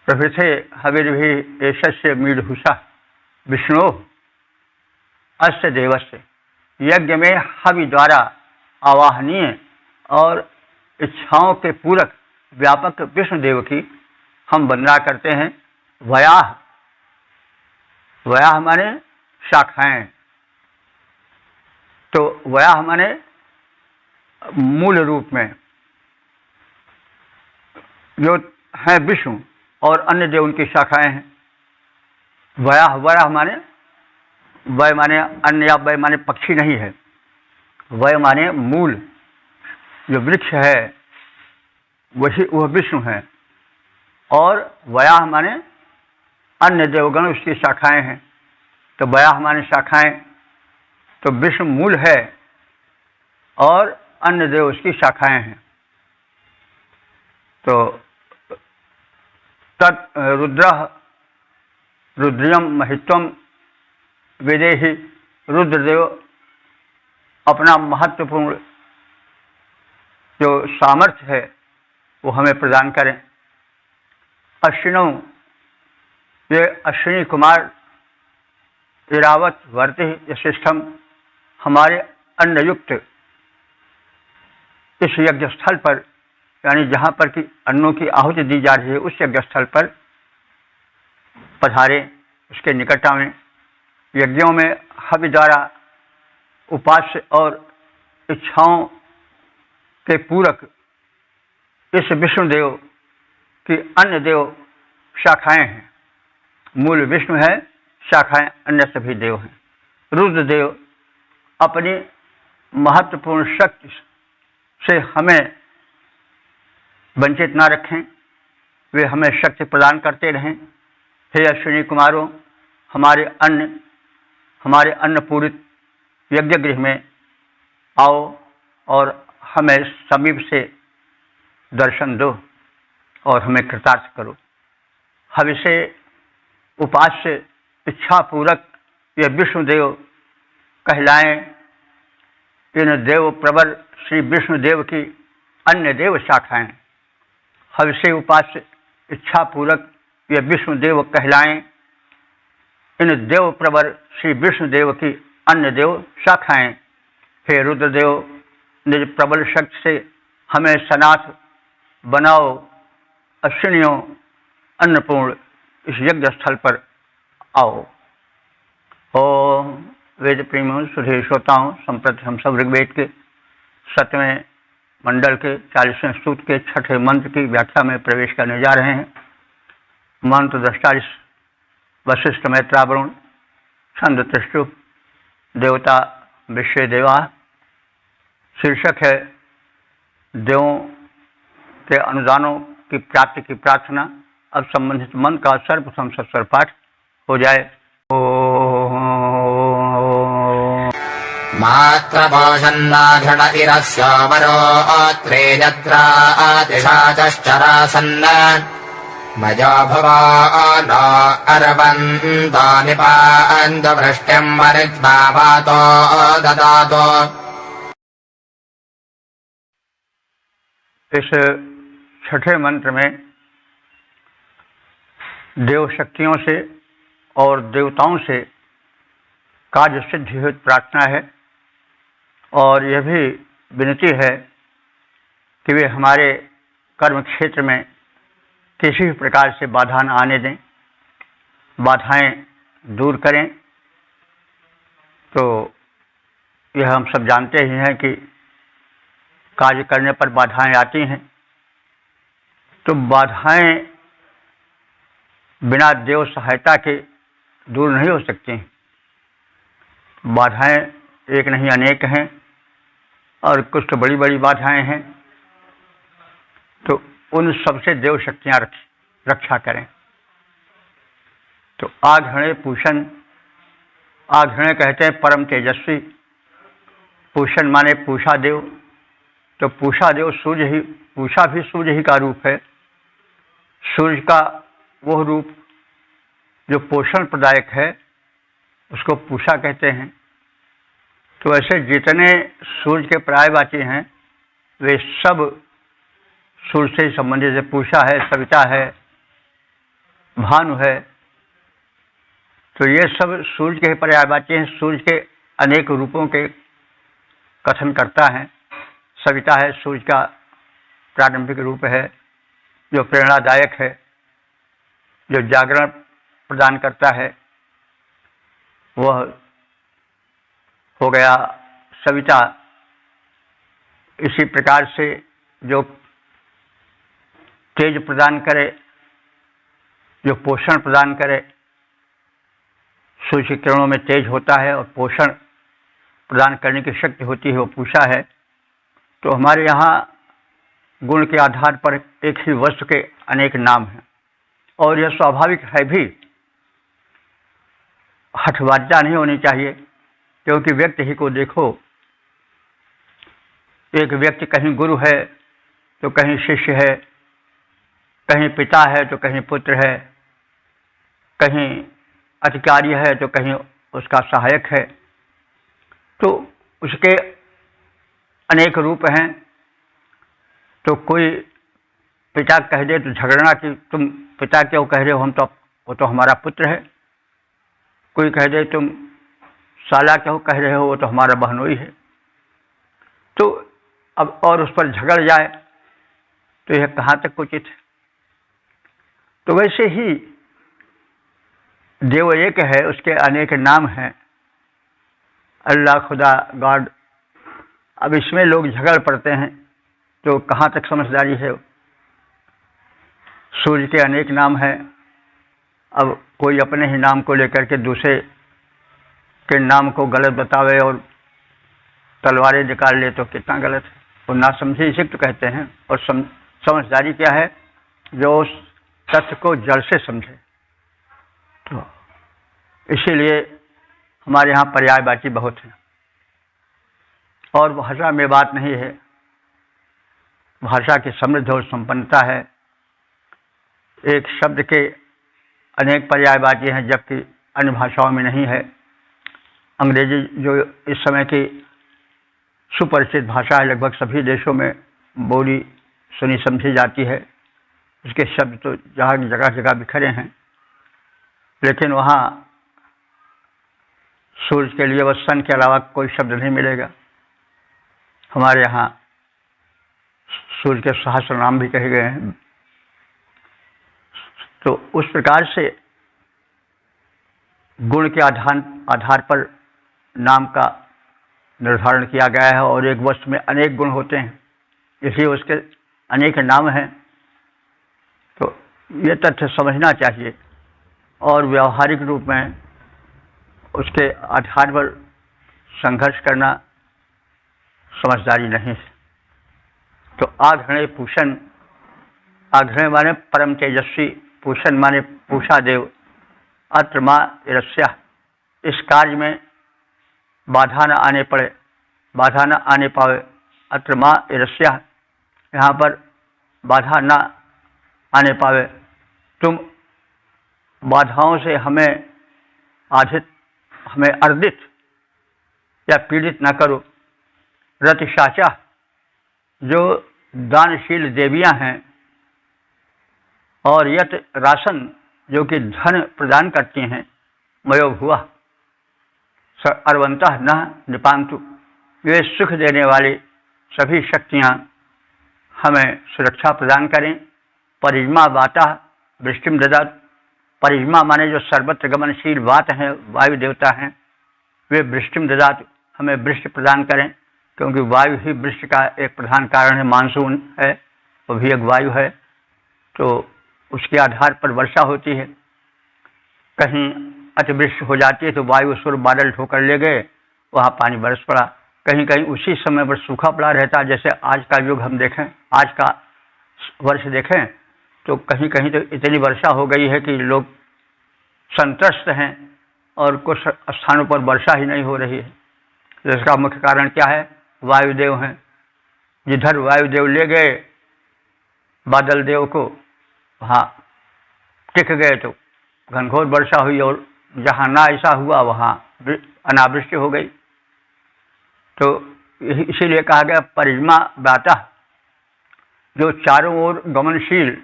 प्रभृथे हविर्भि एषस्य मीढुषा विष्णु अस्य देवस्य, यज्ञ में हवि द्वारा आवाहनीय और इच्छाओं के पूरक व्यापक विष्णुदेव की हम वंदना करते हैं। वयाह, वयाह माने शाखाएं, तो वयाह माने मूल रूप में जो है विष्णु और अन्य देव उनकी शाखाएं हैं। वयाह, वयाह माने वय माने अन्य, या वय माने पक्षी नहीं है, वय माने मूल, जो वृक्ष है वही वह विष्णु है। और वयाह माने अन्य देवगण उसकी शाखाएं हैं। तो वयाह माने शाखाएं, तो विष्णु मूल है और अन्य देव उसकी शाखाएं हैं। तो तत् रुद्रियम महित्वम विदेहि, रुद्रदेव अपना महत्वपूर्ण जो सामर्थ्य है वो हमें प्रदान करें। अश्विनों, ये अश्विनी कुमार इरावत वर्ति यशिष्ठम, हमारे अन्नयुक्त इस यज्ञ स्थल पर, यानी जहाँ पर कि अन्नों की आहुति दी जा रही है उस यज्ञ स्थल पर पधारे, उसके निकट में यज्ञों में हवि द्वारा उपास्य और इच्छाओं के पूरक इस विष्णुदेव की अन्य देव शाखाएं हैं। मूल विष्णु है, शाखाएं अन्य सभी देव हैं। रुद्रदेव अपनी महत्वपूर्ण शक्ति से हमें वंचित ना रखें, वे हमें शक्ति प्रदान करते रहें। हे अश्विनी कुमारों, हमारे अन्नपूरित यज्ञ गृह में आओ और हमें समीप से दर्शन दो और हमें कृतार्थ करो। हवि से उपास्य इच्छा पूरक ये विष्णुदेव कहलाएं। इन देव प्रवर श्री विष्णुदेव की अन्य देव शाखाएं हवि से उपास्य इच्छा पूरक ये विष्णुदेव कहलाएं। इन देव प्रवर श्री विष्णुदेव की अन्य देव शाखाएं। हे रुद्रदेव, निज प्रबल शक्ति से हमें सनाथ बनाओ। अश्विनियों अन्नपूर्ण इस यज्ञ स्थल पर आओ। ओम वेद प्रेमियों, सुधे श्रोताओं, संप्रति हम सब ऋग्वेद के 7वें मंडल के 40वें सूक्त के 6ठे मंत्र की व्याख्या में प्रवेश करने जा रहे हैं। मंत्र दृष्टा वशिष्ठ मैत्रावरुण, छंद त्रिष्टुप, देवता विश्व देवा। शीर्षक है देवों के अनुदानों की प्राप्ति की प्रार्थना। अब संबंधित मंत्र का सर्वप्रथम सस्वर पाठ हो जाए। मात्रपोषन्नाघृणतिरस्योवरो अत्रे यत्रा आतिशाचश्चरासन्न मजो भवो न अर्वन्तो निपान्तो वृष्टिम् मरुद्भावातो ददातो। इस छठे मंत्र में देव शक्तियों से और देवताओं से कार्य सिद्धि हेतु प्रार्थना है और यह भी विनती है कि वे हमारे कर्म क्षेत्र में किसी भी प्रकार से बाधा न आने दें, बाधाएं दूर करें। तो यह हम सब जानते ही हैं कि कार्य करने पर बाधाएं आती हैं, तो बाधाएं बिना देव सहायता के दूर नहीं हो सकती हैं। बाधाएं एक नहीं अनेक हैं और कुछ तो बड़ी बड़ी बाधाएं हैं, तो उन सबसे देव शक्तियां रक्षा करें। तो आघृणे पूषण, आघृणे कहते हैं परम तेजस्वी, पूषण माने पूषा देव। तो पूषा देव सूर्य ही, पूषा भी सूर्य ही का रूप है। सूर्य का वह रूप जो पोषण प्रदायक है उसको पूषा कहते हैं। तो ऐसे जितने सूर्य के पर्यायवाची हैं वे सब सूर्य से संबंधित है। पूषा है, सविता है, भानु है, तो ये सब सूर्य के पर्यायवाची हैं। सूर्य के अनेक रूपों के कथन करता है। सविता है सूर्य का प्रारंभिक रूप है जो प्रेरणादायक है, जो जागरण प्रदान करता है, वह हो गया सविता। इसी प्रकार से जो तेज प्रदान करे, जो पोषण प्रदान करे, सूर्य की किरणों में तेज होता है और पोषण प्रदान करने की शक्ति होती है, वो पूषा है। तो हमारे यहाँ गुण के आधार पर एक ही वस्तु के अनेक नाम हैं और यह स्वाभाविक है भी। हठबाज्यता नहीं होनी चाहिए, क्योंकि व्यक्ति ही को देखो। एक व्यक्ति कहीं गुरु है तो कहीं शिष्य है, कहीं पिता है तो कहीं पुत्र है, कहीं अधिकारी है तो कहीं उसका सहायक है। तो उसके अनेक रूप हैं तो कोई पिता कह दे तो झगड़ना कि तुम पिता क्यों कह रहे हो, वो तो हमारा पुत्र है। कोई कह दे तुम साला क्यों कह रहे हो, वो तो हमारा बहनोई है। तो अब और उस पर झगड़ जाए तो यह कहाँ तक उचित है। तो वैसे ही देव एक है, उसके अनेक नाम हैं, अल्लाह, खुदा, गॉड। अब इसमें लोग झगड़ पड़ते हैं तो कहाँ तक समझदारी है। सूर्य के अनेक नाम हैं, अब कोई अपने ही नाम को लेकर के दूसरे के नाम को गलत बतावे और तलवारें निकाल ले तो कितना गलत है। और नासमझी इसे तो कहते हैं। और समझदारी क्या है, जो उस तथ्य को जड़ से समझे। तो इसीलिए हमारे यहाँ पर्यायवाची बहुत है। और भाषा में बात नहीं है, भाषा की समृद्ध और संपन्नता है। एक शब्द के अनेक पर्यायवाची हैं, जबकि अन्य भाषाओं में नहीं है। अंग्रेजी जो इस समय की सुपरिचित भाषा है, लगभग सभी देशों में बोली सुनी समझी जाती है। इसके शब्द तो जगह जगह बिखरे हैं, लेकिन वहाँ सूर्य के लिए बस सन के अलावा कोई शब्द नहीं मिलेगा। हमारे यहाँ सूर्य के सहस्र नाम भी कहे गए हैं। तो उस प्रकार से गुण के आधार पर नाम का निर्धारण किया गया है। और एक वस्तु में अनेक गुण होते हैं, इसलिए उसके अनेक नाम हैं। तो ये तथ्य समझना चाहिए और व्यवहारिक रूप में उसके आधार पर संघर्ष करना समझदारी नहीं है। तो आघृणे पूषण, आघृणे माने परम तेजस्वी, पूषण माने पूषा देव। अत्र माँ रस्या, इस कार्य में बाधा न आने पड़े, बाधा न आने पावे। अत्र माँ रस्या, यहाँ पर बाधा न आने पावे। तुम बाधाओं से हमें अर्दित या पीड़ित न करो। रतिशाचा, जो दानशील देवियां हैं, और यत राशन, जो कि धन प्रदान करती हैं। मयो भुआ अर्वंतः न निपांतु, वे सुख देने वाली सभी शक्तियां हमें सुरक्षा प्रदान करें। परिज्मा वाता वृष्टिम ददात, परिज्मा माने जो सर्वत्र गमनशील वात हैं, वायु देवता हैं, वे वृष्टिम ददात, हमें वृष्टि प्रदान करें। क्योंकि वायु ही वृष्टि का एक प्रधान कारण है। मानसून है, वो भी एक वायु है। तो उसके आधार पर वर्षा होती है। कहीं अतिवृष्टि हो जाती है तो वायु सुर बादल ठोकर ले गए, वहाँ पानी बरस पड़ा। कहीं कहीं उसी समय पर सूखा पड़ा रहता है। जैसे आज का युग हम देखें, आज का वर्ष देखें तो कहीं कहीं तो इतनी वर्षा हो गई है कि लोग संत्रस्त हैं और कुछ स्थानों पर वर्षा ही नहीं हो रही है। इसका मुख्य कारण क्या है? वायुदेव हैं। जिधर वायुदेव ले गए बादल देव को, वहाँ टिक गए तो घनघोर वर्षा हुई, और जहाँ ना ऐसा हुआ वहाँ अनावृष्टि हो गई। तो इसीलिए कहा गया परिज्मा वाता, जो चारों ओर गमनशील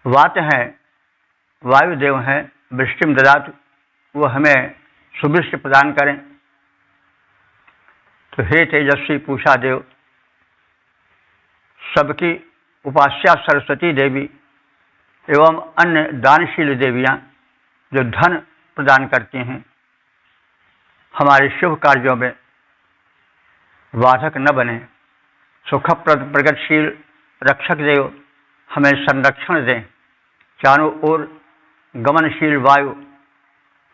वात हैं, वायुदेव हैं। वृष्टिम ददातु, वो हमें सुवृष्टि प्रदान करें। तो हे तेजस्वी पूषा देव, सबकी उपास्या सरस्वती देवी एवं अन्य दानशील देवियां जो धन प्रदान करती हैं, हमारे शुभ कार्यों में बाधक न बने। सुखप्रद प्रगतिशील रक्षक देव, हमें संरक्षण दें। चारों ओर गमनशील वायु,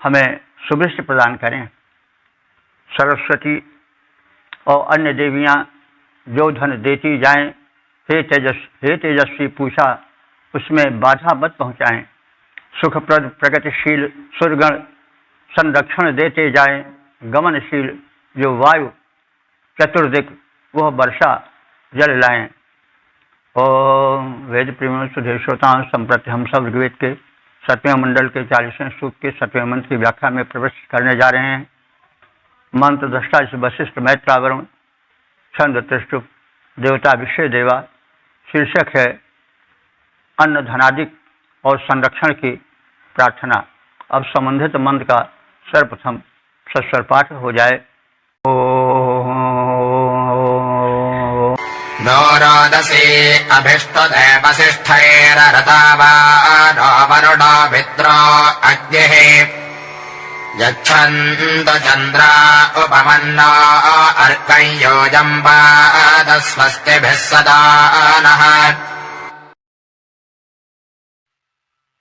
हमें सुवृष्टि प्रदान करें। सरस्वती और अन्य देवियां जो धन देती जाएं, हे तेजस्वी पूषा, उसमें बाधा मत पहुँचाएं। सुखप्रद प्रगतिशील सुरगण संरक्षण देते जाएं। गमनशील जो वायु चतुर्दिक, वह वर्षा जल लाएं। ओम वेद प्रेमियों सुधे श्रोताओं, संप्रति हम सब ऋग्वेद के 7वें मंडल के 40वें सूक्त के 7वें मंत्र की व्याख्या में प्रवेश करने जा रहे हैं। मंत्र दृष्टा वशिष्ठ मैत्रावरुण छंद त्रिष्टुप देवता विषय देवा शीर्षक है अन्न धनादि और संरक्षण की प्रार्थना। अब संबंधित मंत्र का सर्वप्रथम सस्वर पाठ हो जाए। नो रोदसी अभिष्टदेवसिष्ठैररतावानो वरुणो मित्रो अग्निः यच्छन्त चन्द्रा उपमन्नो अर्कं योजम्बाद स्वस्तिभिः सदा नः।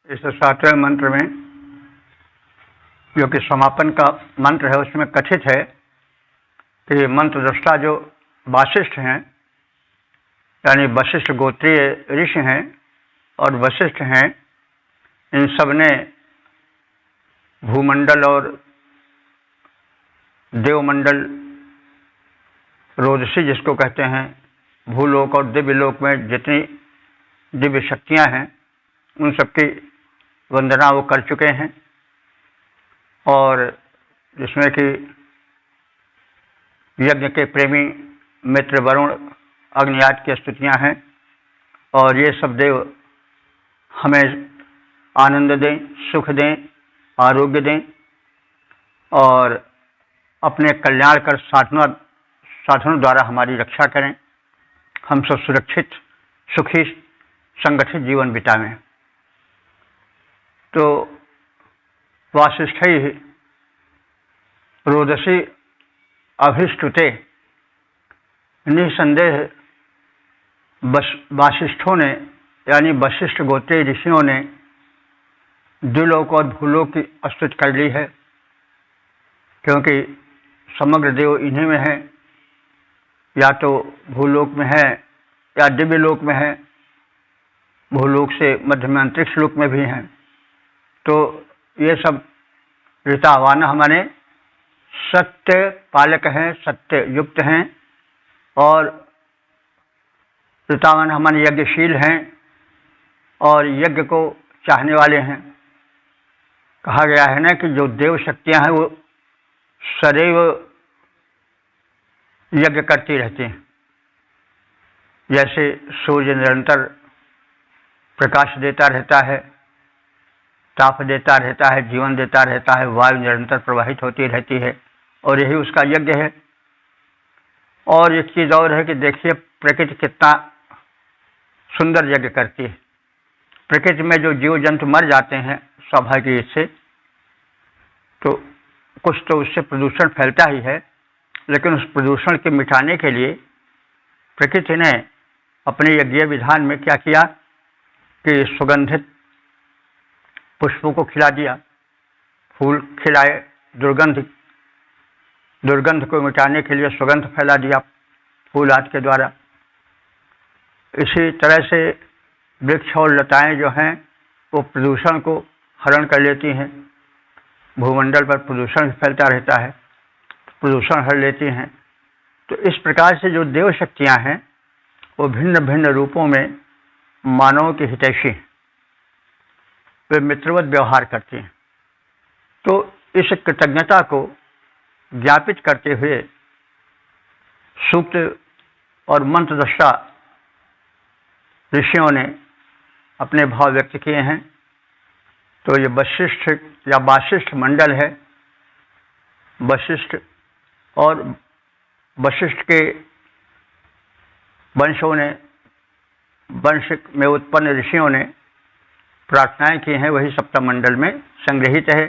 इस 7वें मंत्र में, जो कि समापन का मंत्र है, उसमें कथित है कि मंत्र दृष्टा जो वासिष्ठ हैं, यानी वशिष्ठ गोत्रीय ऋषि हैं और वशिष्ठ हैं, इन सब ने भूमंडल और देवमंडल, रोदसी जिसको कहते हैं, भूलोक और दिव्यलोक में जितनी दिव्य शक्तियां हैं, उन सबकी वंदना वो कर चुके हैं। और जिसमें कि यज्ञ के प्रेमी मित्र वरुण, अग्नि आदि की स्तुतियां हैं। और ये सब देव हमें आनंद दें, सुख दें, आरोग्य दें और अपने कल्याणकर साधनों द्वारा हमारी रक्षा करें, हम सब सुरक्षित, सुखी, संगठित जीवन बिताएं। तो वासिष्ठै रोदसी अभिष्टुते, निसंदेह वासिष्ठों ने, यानी वशिष्ठ गोत्रीय ऋषियों ने द्विलोक और भूलोक की स्तुति कर ली है, क्योंकि समग्र देव इन्हीं में है, या तो भूलोक में है या दिव्य लोक में है, भूलोक से मध्य में अंतरिक्ष लोक में भी हैं। तो ये सब ऋतावान हमारे सत्य पालक हैं, सत्य युक्त हैं, और ऋतावान हमारे यज्ञशील हैं और यज्ञ को चाहने वाले हैं। कहा गया है ना कि जो देव शक्तियां हैं वो सदैव यज्ञ करती रहती हैं। जैसे सूर्य निरंतर प्रकाश देता रहता है, ताप देता रहता है, जीवन देता रहता है, वायु निरंतर प्रवाहित होती रहती है, और यही उसका यज्ञ है। और एक चीज़ और है कि देखिए प्रकृति कितना सुंदर यज्ञ करती है। प्रकृति में जो जीव जंतु मर जाते हैं स्वाभाविक से, तो कुछ तो उससे प्रदूषण फैलता ही है, लेकिन उस प्रदूषण के मिटाने के लिए प्रकृति ने अपने यज्ञ विधान में क्या किया कि सुगंधित पुष्पों को खिला दिया, फूल खिलाए, दुर्गंध को मिटाने के लिए सुगंध फैला दिया फूल आदि के द्वारा। इसी तरह से वृक्ष और लताएं जो हैं वो प्रदूषण को हरण कर लेती हैं। भूमंडल पर प्रदूषण फैलता रहता है, प्रदूषण हर लेती हैं। तो इस प्रकार से जो देव शक्तियाँ हैं वो भिन्न भिन्न रूपों में मानव के हितैषी, वे मित्रवत व्यवहार करती हैं। तो इस कृतज्ञता को ज्ञापित करते हुए सूक्त और मंत्र दृष्टा ऋषियों ने अपने भाव व्यक्त किए हैं। तो ये वशिष्ठ या वासिष्ठ मंडल है। वशिष्ठ और वशिष्ठ के वंश में उत्पन्न ऋषियों ने प्रार्थनाएं की हैं, वही सप्तम मंडल में संग्रहित है।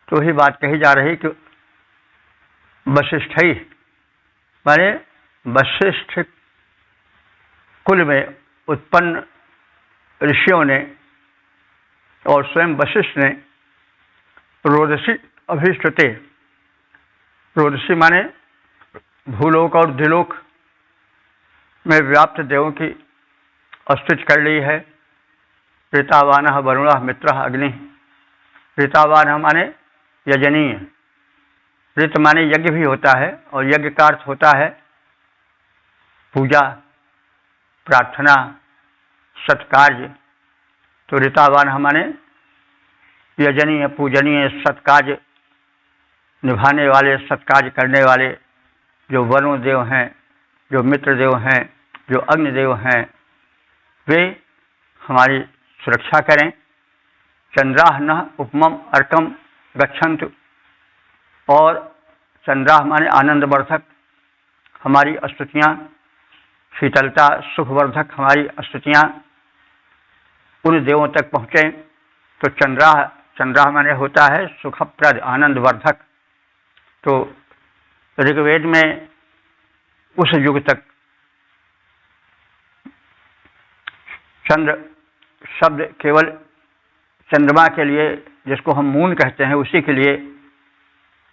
तो ही बात कही जा रही कि वशिष्ठ ही माने वशिष्ठ कुल में उत्पन्न ऋषियों ने और स्वयं वशिष्ठ ने रोदसी अभिष्टते, रोदसी माने भूलोक और द्विलोक में व्याप्त देवों की स्तुति कर ली है। ऋतावान वरुण मित्र अग्नि। ऋतावान माने यजनीय, ऋत माने यज्ञ भी होता है, और यज्ञ का अर्थ होता है पूजा, प्रार्थना, सत्कार्य। तो ऋतावान माने यजनीय, पूजनीय, सत्कार्य निभाने वाले, सत्कार्य करने वाले जो वरुण देव हैं, जो मित्र देव हैं, जो अग्नि देव हैं, वे हमारी सुरक्षा करें। चंद्राह नः उपमम अर्कम गच्छन्तु, और चंद्राह माने आनंदवर्धक हमारी स्तुतियाँ, शीतलता सुखवर्धक हमारी स्तुतियाँ उन देवों तक पहुँचें। तो चंद्राह माने होता है सुखप्रद आनंदवर्धक। तो ऋग्वेद में उस युग तक चंद्र शब्द केवल चंद्रमा के लिए, जिसको हम मून कहते हैं, उसी के लिए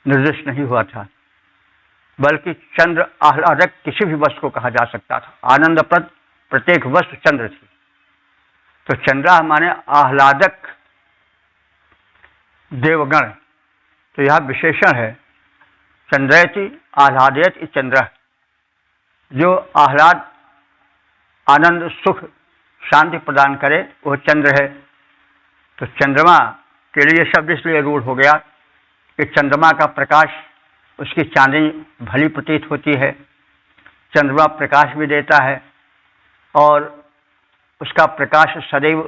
निर्दिष्ट नहीं हुआ था, बल्कि चंद्र आह्लादक किसी भी वस्तु को कहा जा सकता था। आनंदप्रद प्रत्येक वस्तु चंद्र थी। तो चंद्रा माने आह्लादक देवगण। तो यह विशेषण है, चंद्रयति आह्लादयति चंद्र, जो आह्लाद आनंद सुख शांति प्रदान करे वह चंद्र है। तो चंद्रमा के लिए शब्द इसलिए रूढ़ हो गया कि चंद्रमा का प्रकाश, उसकी चांदनी भली प्रतीत होती है। चंद्रमा प्रकाश भी देता है और उसका प्रकाश सदैव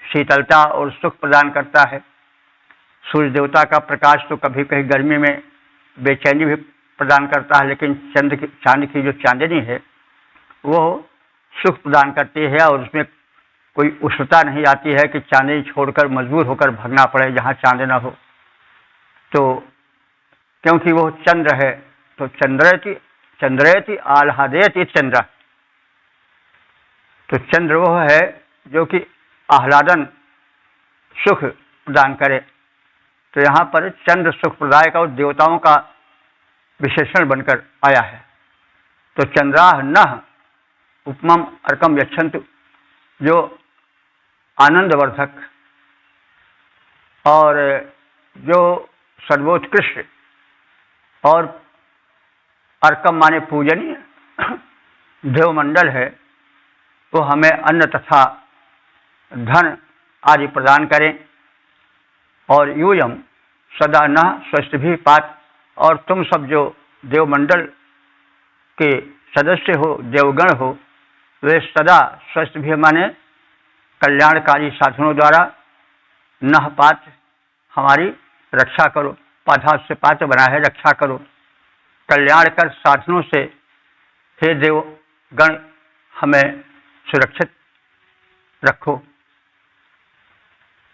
शीतलता और सुख प्रदान करता है। सूर्य देवता का प्रकाश तो कभी कभी गर्मी में बेचैनी भी प्रदान करता है, लेकिन चांद की जो चांदनी है वो सुख प्रदान करती है और उसमें कोई उष्णता नहीं आती है कि चांदनी छोड़कर मजबूर होकर भागना पड़े जहाँ चांद न हो। तो क्योंकि वो चंद्र है, तो चंद्रयति आह्लादयति चंद्र। तो चंद्र वो है जो कि आह्लादन सुख प्रदान करे। तो यहाँ पर चंद्र सुख प्रदायक और देवताओं का विशेषण बनकर आया है। तो चंद्राह नः उपमम अर्कम यच्छन्तु, जो आनंदवर्धक और जो सर्वोत्कृष्ट और अर्कम माने पूजनीय देवमंडल है, वो हमें अन्न तथा धन आदि प्रदान करें। और यूयम सदा न स्वस्थ भी पात, और तुम सब जो देवमंडल के सदस्य हो, देवगण हो, वे सदा स्वस्थ भी माने कल्याणकारी साधनों द्वारा नह पात हमारी रक्षा करो। पाधात से पात्र बना है, रक्षा करो। कल्याणकर साधनों से हे देवगण हमें सुरक्षित रखो।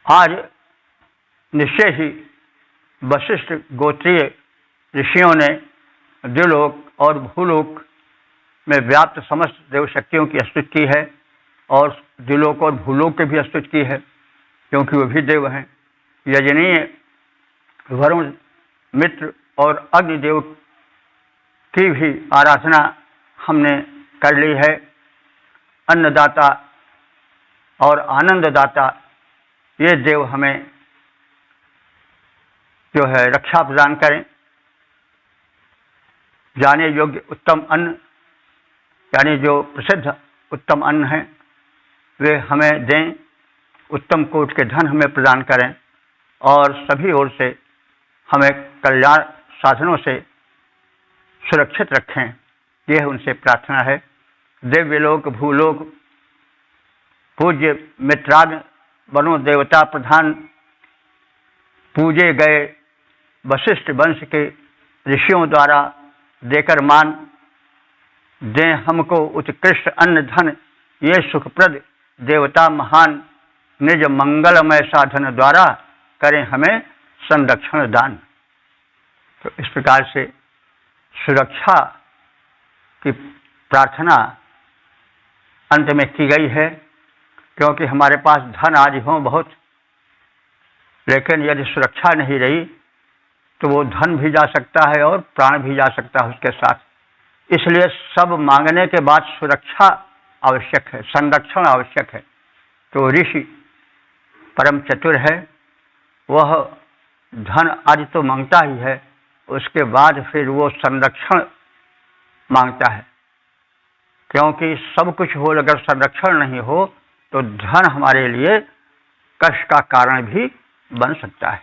आज निश्चय ही वशिष्ठ गोत्रीय ऋषियों ने द्युलोक और भूलोक में व्याप्त समस्त देव शक्तियों की स्तुति की है, और द्युलोक और भूलोक की भी स्तुति की है, क्योंकि वे भी देव हैं। यजनीय वरुण, मित्र और अग्निदेव की भी आराधना हमने कर ली है। अन्नदाता और आनंददाता ये देव हमें जो है रक्षा प्रदान करें। जाने योग्य उत्तम अन्न, यानी जो प्रसिद्ध उत्तम अन्न है, वे हमें दें। उत्तम कोटि के धन हमें प्रदान करें और सभी ओर से हमें कल्याण साधनों से सुरक्षित रखें। यह उनसे प्रार्थना है। दिव्यलोक भूलोक पूज्य मित्राग बनो देवता प्रधान, पूजे गए वशिष्ठ वंश के ऋषियों द्वारा देकर मान, दें हमको उत्कृष्ट अन्न धन, ये सुखप्रद देवता महान, निज मंगलमय साधन द्वारा करें हमें संरक्षण दान। तो इस प्रकार से सुरक्षा की प्रार्थना अंत में की गई है, क्योंकि हमारे पास धन आदि हो बहुत, लेकिन यदि सुरक्षा नहीं रही तो वो धन भी जा सकता है और प्राण भी जा सकता है उसके साथ। इसलिए सब मांगने के बाद सुरक्षा आवश्यक है, संरक्षण आवश्यक है। तो ऋषि परम चतुर है, वह धन आदि तो मांगता ही है, उसके बाद फिर वो संरक्षण मांगता है, क्योंकि सब कुछ हो अगर संरक्षण नहीं हो तो धन हमारे लिए कष्ट का कारण भी बन सकता है।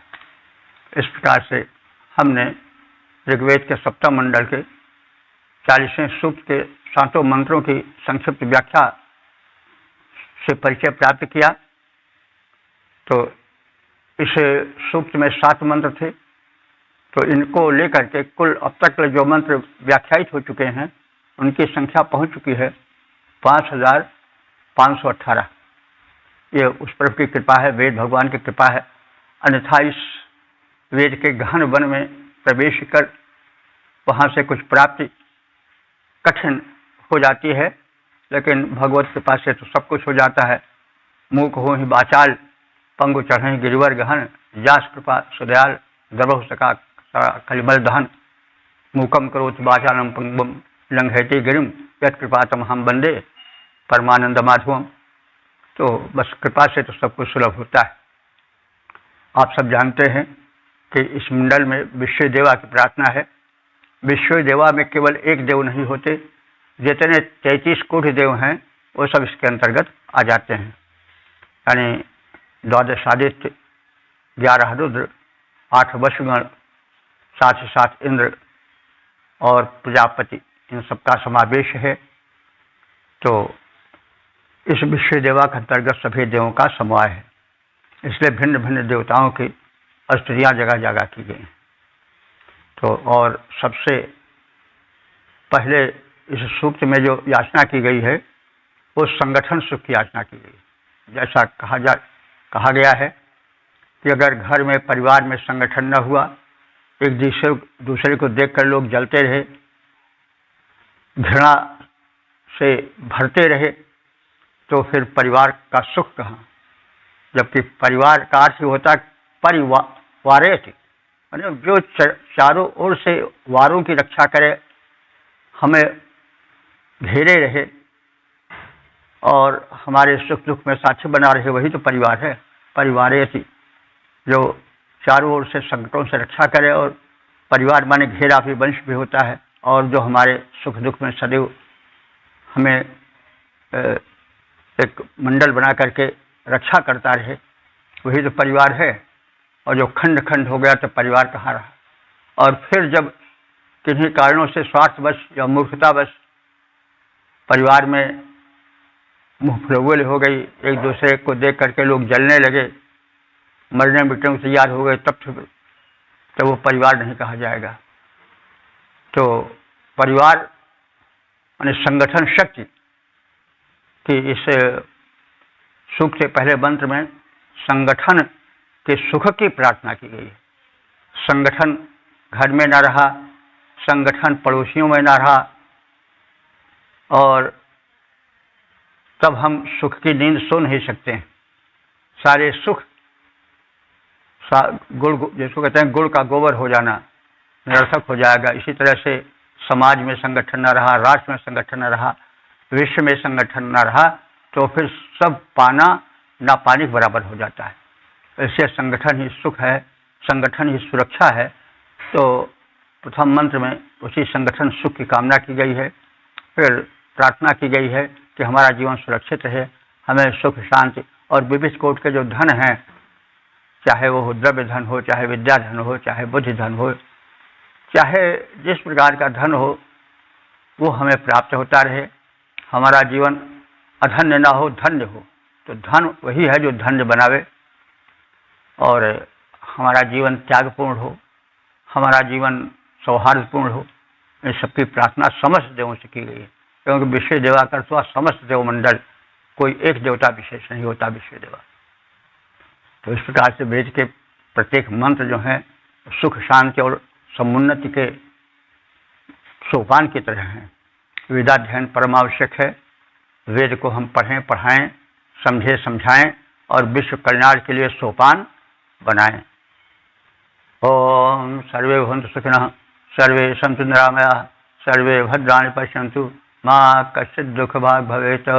इस प्रकार से हमने ऋग्वेद के सप्तम मंडल के 40वें सूक्त के 7 मंत्रों की संक्षिप्त व्याख्या से परिचय प्राप्त किया। तो इस सूक्त में 7 मंत्र थे, तो इनको लेकर के कुल अब तक जो मंत्र व्याख्यायित हो चुके हैं उनकी संख्या पहुंच चुकी है 5518। ये उस प्रभु की कृपा है, वेद भगवान की कृपा है। अन्यथा इस वेद के गहन वन में प्रवेश कर वहाँ से कुछ प्राप्ति कठिन हो जाती है, लेकिन भगवत कृपा से तो सब कुछ हो जाता है। मूक हो ही बाचाल, पंगु चढ़े गिरिवर गहन, जास कृपा सुदयाल, गर्भ सका कलिमल दहन, मूकम करोति वाचालम पंगुम लंघयति गिरिम, यत् कृपातम हम वंदे परमानंद माधवम। तो बस कृपा से तो सब कुछ सुलभ होता है। आप सब जानते हैं कि इस मंडल में विश्व देवा की प्रार्थना है। विश्व देवा में केवल एक देव नहीं होते, जितने 33 कोटि देव हैं वो सब इसके अंतर्गत आ जाते हैं। यानी 12 आदित्य, 11 रुद्र, 8 वशुगण, साथ ही साथ इंद्र और प्रजापति, इन सबका समावेश है। तो इस विश्व देवा के अंतर्गत सभी देवों का समवाय है, इसलिए भिन्न भिन्न देवताओं की स्तुतियाँ जगह जगह की गई। तो और सबसे पहले इस सूक्त में जो याचना की गई है वो संगठन सुख की याचना की गई। जैसा कहा गया है कि अगर घर में परिवार में संगठन न हुआ, एक दूसरे को देखकर लोग जलते रहे, घृणा से भरते रहे, तो फिर परिवार का सुख कहाँ। जबकि परिवार का अर्थ होता है परिवारेति, माने जो चारों ओर से वारों की रक्षा करे, हमें घेरे रहे और हमारे सुख दुख में साथी बना रहे, वही तो परिवार है। परिवारेति, जो चारों ओर से संकटों से रक्षा करे, और परिवार माने घेरा भी, वंश भी होता है, और जो हमारे सुख दुख में सदैव हमें एक मंडल बना करके रक्षा करता रहे, वही तो परिवार है। और जो खंड खंड हो गया तो परिवार कहाँ रहा। और फिर जब किन्हीं कारणों से स्वार्थवश या मूर्खतावश परिवार में मुँह फुलौल हो गई, एक दूसरे को देख करके लोग जलने लगे, मरने मिटने को तैयार हो गए, तब तो वो परिवार नहीं कहा जाएगा। तो परिवार माने संगठन शक्ति कि इस सुख से पहले मंत्र में संगठन के सुख की प्रार्थना की गई है। संगठन घर में न रहा, संगठन पड़ोसियों में न रहा, और तब हम सुख की नींद सो नहीं सकते हैं। सारे सुख गुड़, जिसको कहते हैं गुड़ का गोबर हो जाना, निरर्थक हो जाएगा। इसी तरह से समाज में संगठन न रहा, राष्ट्र में संगठन न रहा, विश्व में संगठन न रहा, तो फिर सब पाना ना पानी के बराबर हो जाता है। ऐसे संगठन ही सुख है, संगठन ही सुरक्षा है। तो प्रथम मंत्र में उसी संगठन सुख की कामना की गई है। फिर प्रार्थना की गई है कि हमारा जीवन सुरक्षित रहे, हमें सुख शांति और विविध कोटि के जो धन हैं, चाहे वो द्रव्य धन हो, चाहे विद्या धन हो, चाहे बुद्धि धन हो, चाहे जिस प्रकार का धन हो, वो हमें प्राप्त होता रहे। हमारा जीवन अधन्य ना हो, धन्य हो। तो धन वही है जो धन्य बनावे, और हमारा जीवन त्यागपूर्ण हो, हमारा जीवन सौहार्दपूर्ण हो। इन सबकी प्रार्थना समस्त देवों से की गई है, क्योंकि विश्व देवा करता समस्त देव मंडल, कोई एक देवता विशेष नहीं होता विश्व देवा। तो इस प्रकार से वेद के प्रत्येक मंत्र जो हैं सुख शांति और समुन्नति के सोपान की तरह हैं। वेदाध्ययन परम आवश्यक है। वेद को हम पढ़ें, पढ़ाएं, समझें, समझाएं और विश्व कल्याण के लिए सोपान बनाएं। ओम सर्वे भवन्तु सुखिनः, सर्वे सन्तु निरामयाः, सर्वे भद्राणि पश्यन्तु, मा कश्चित् दुःखभाग् भवेत्।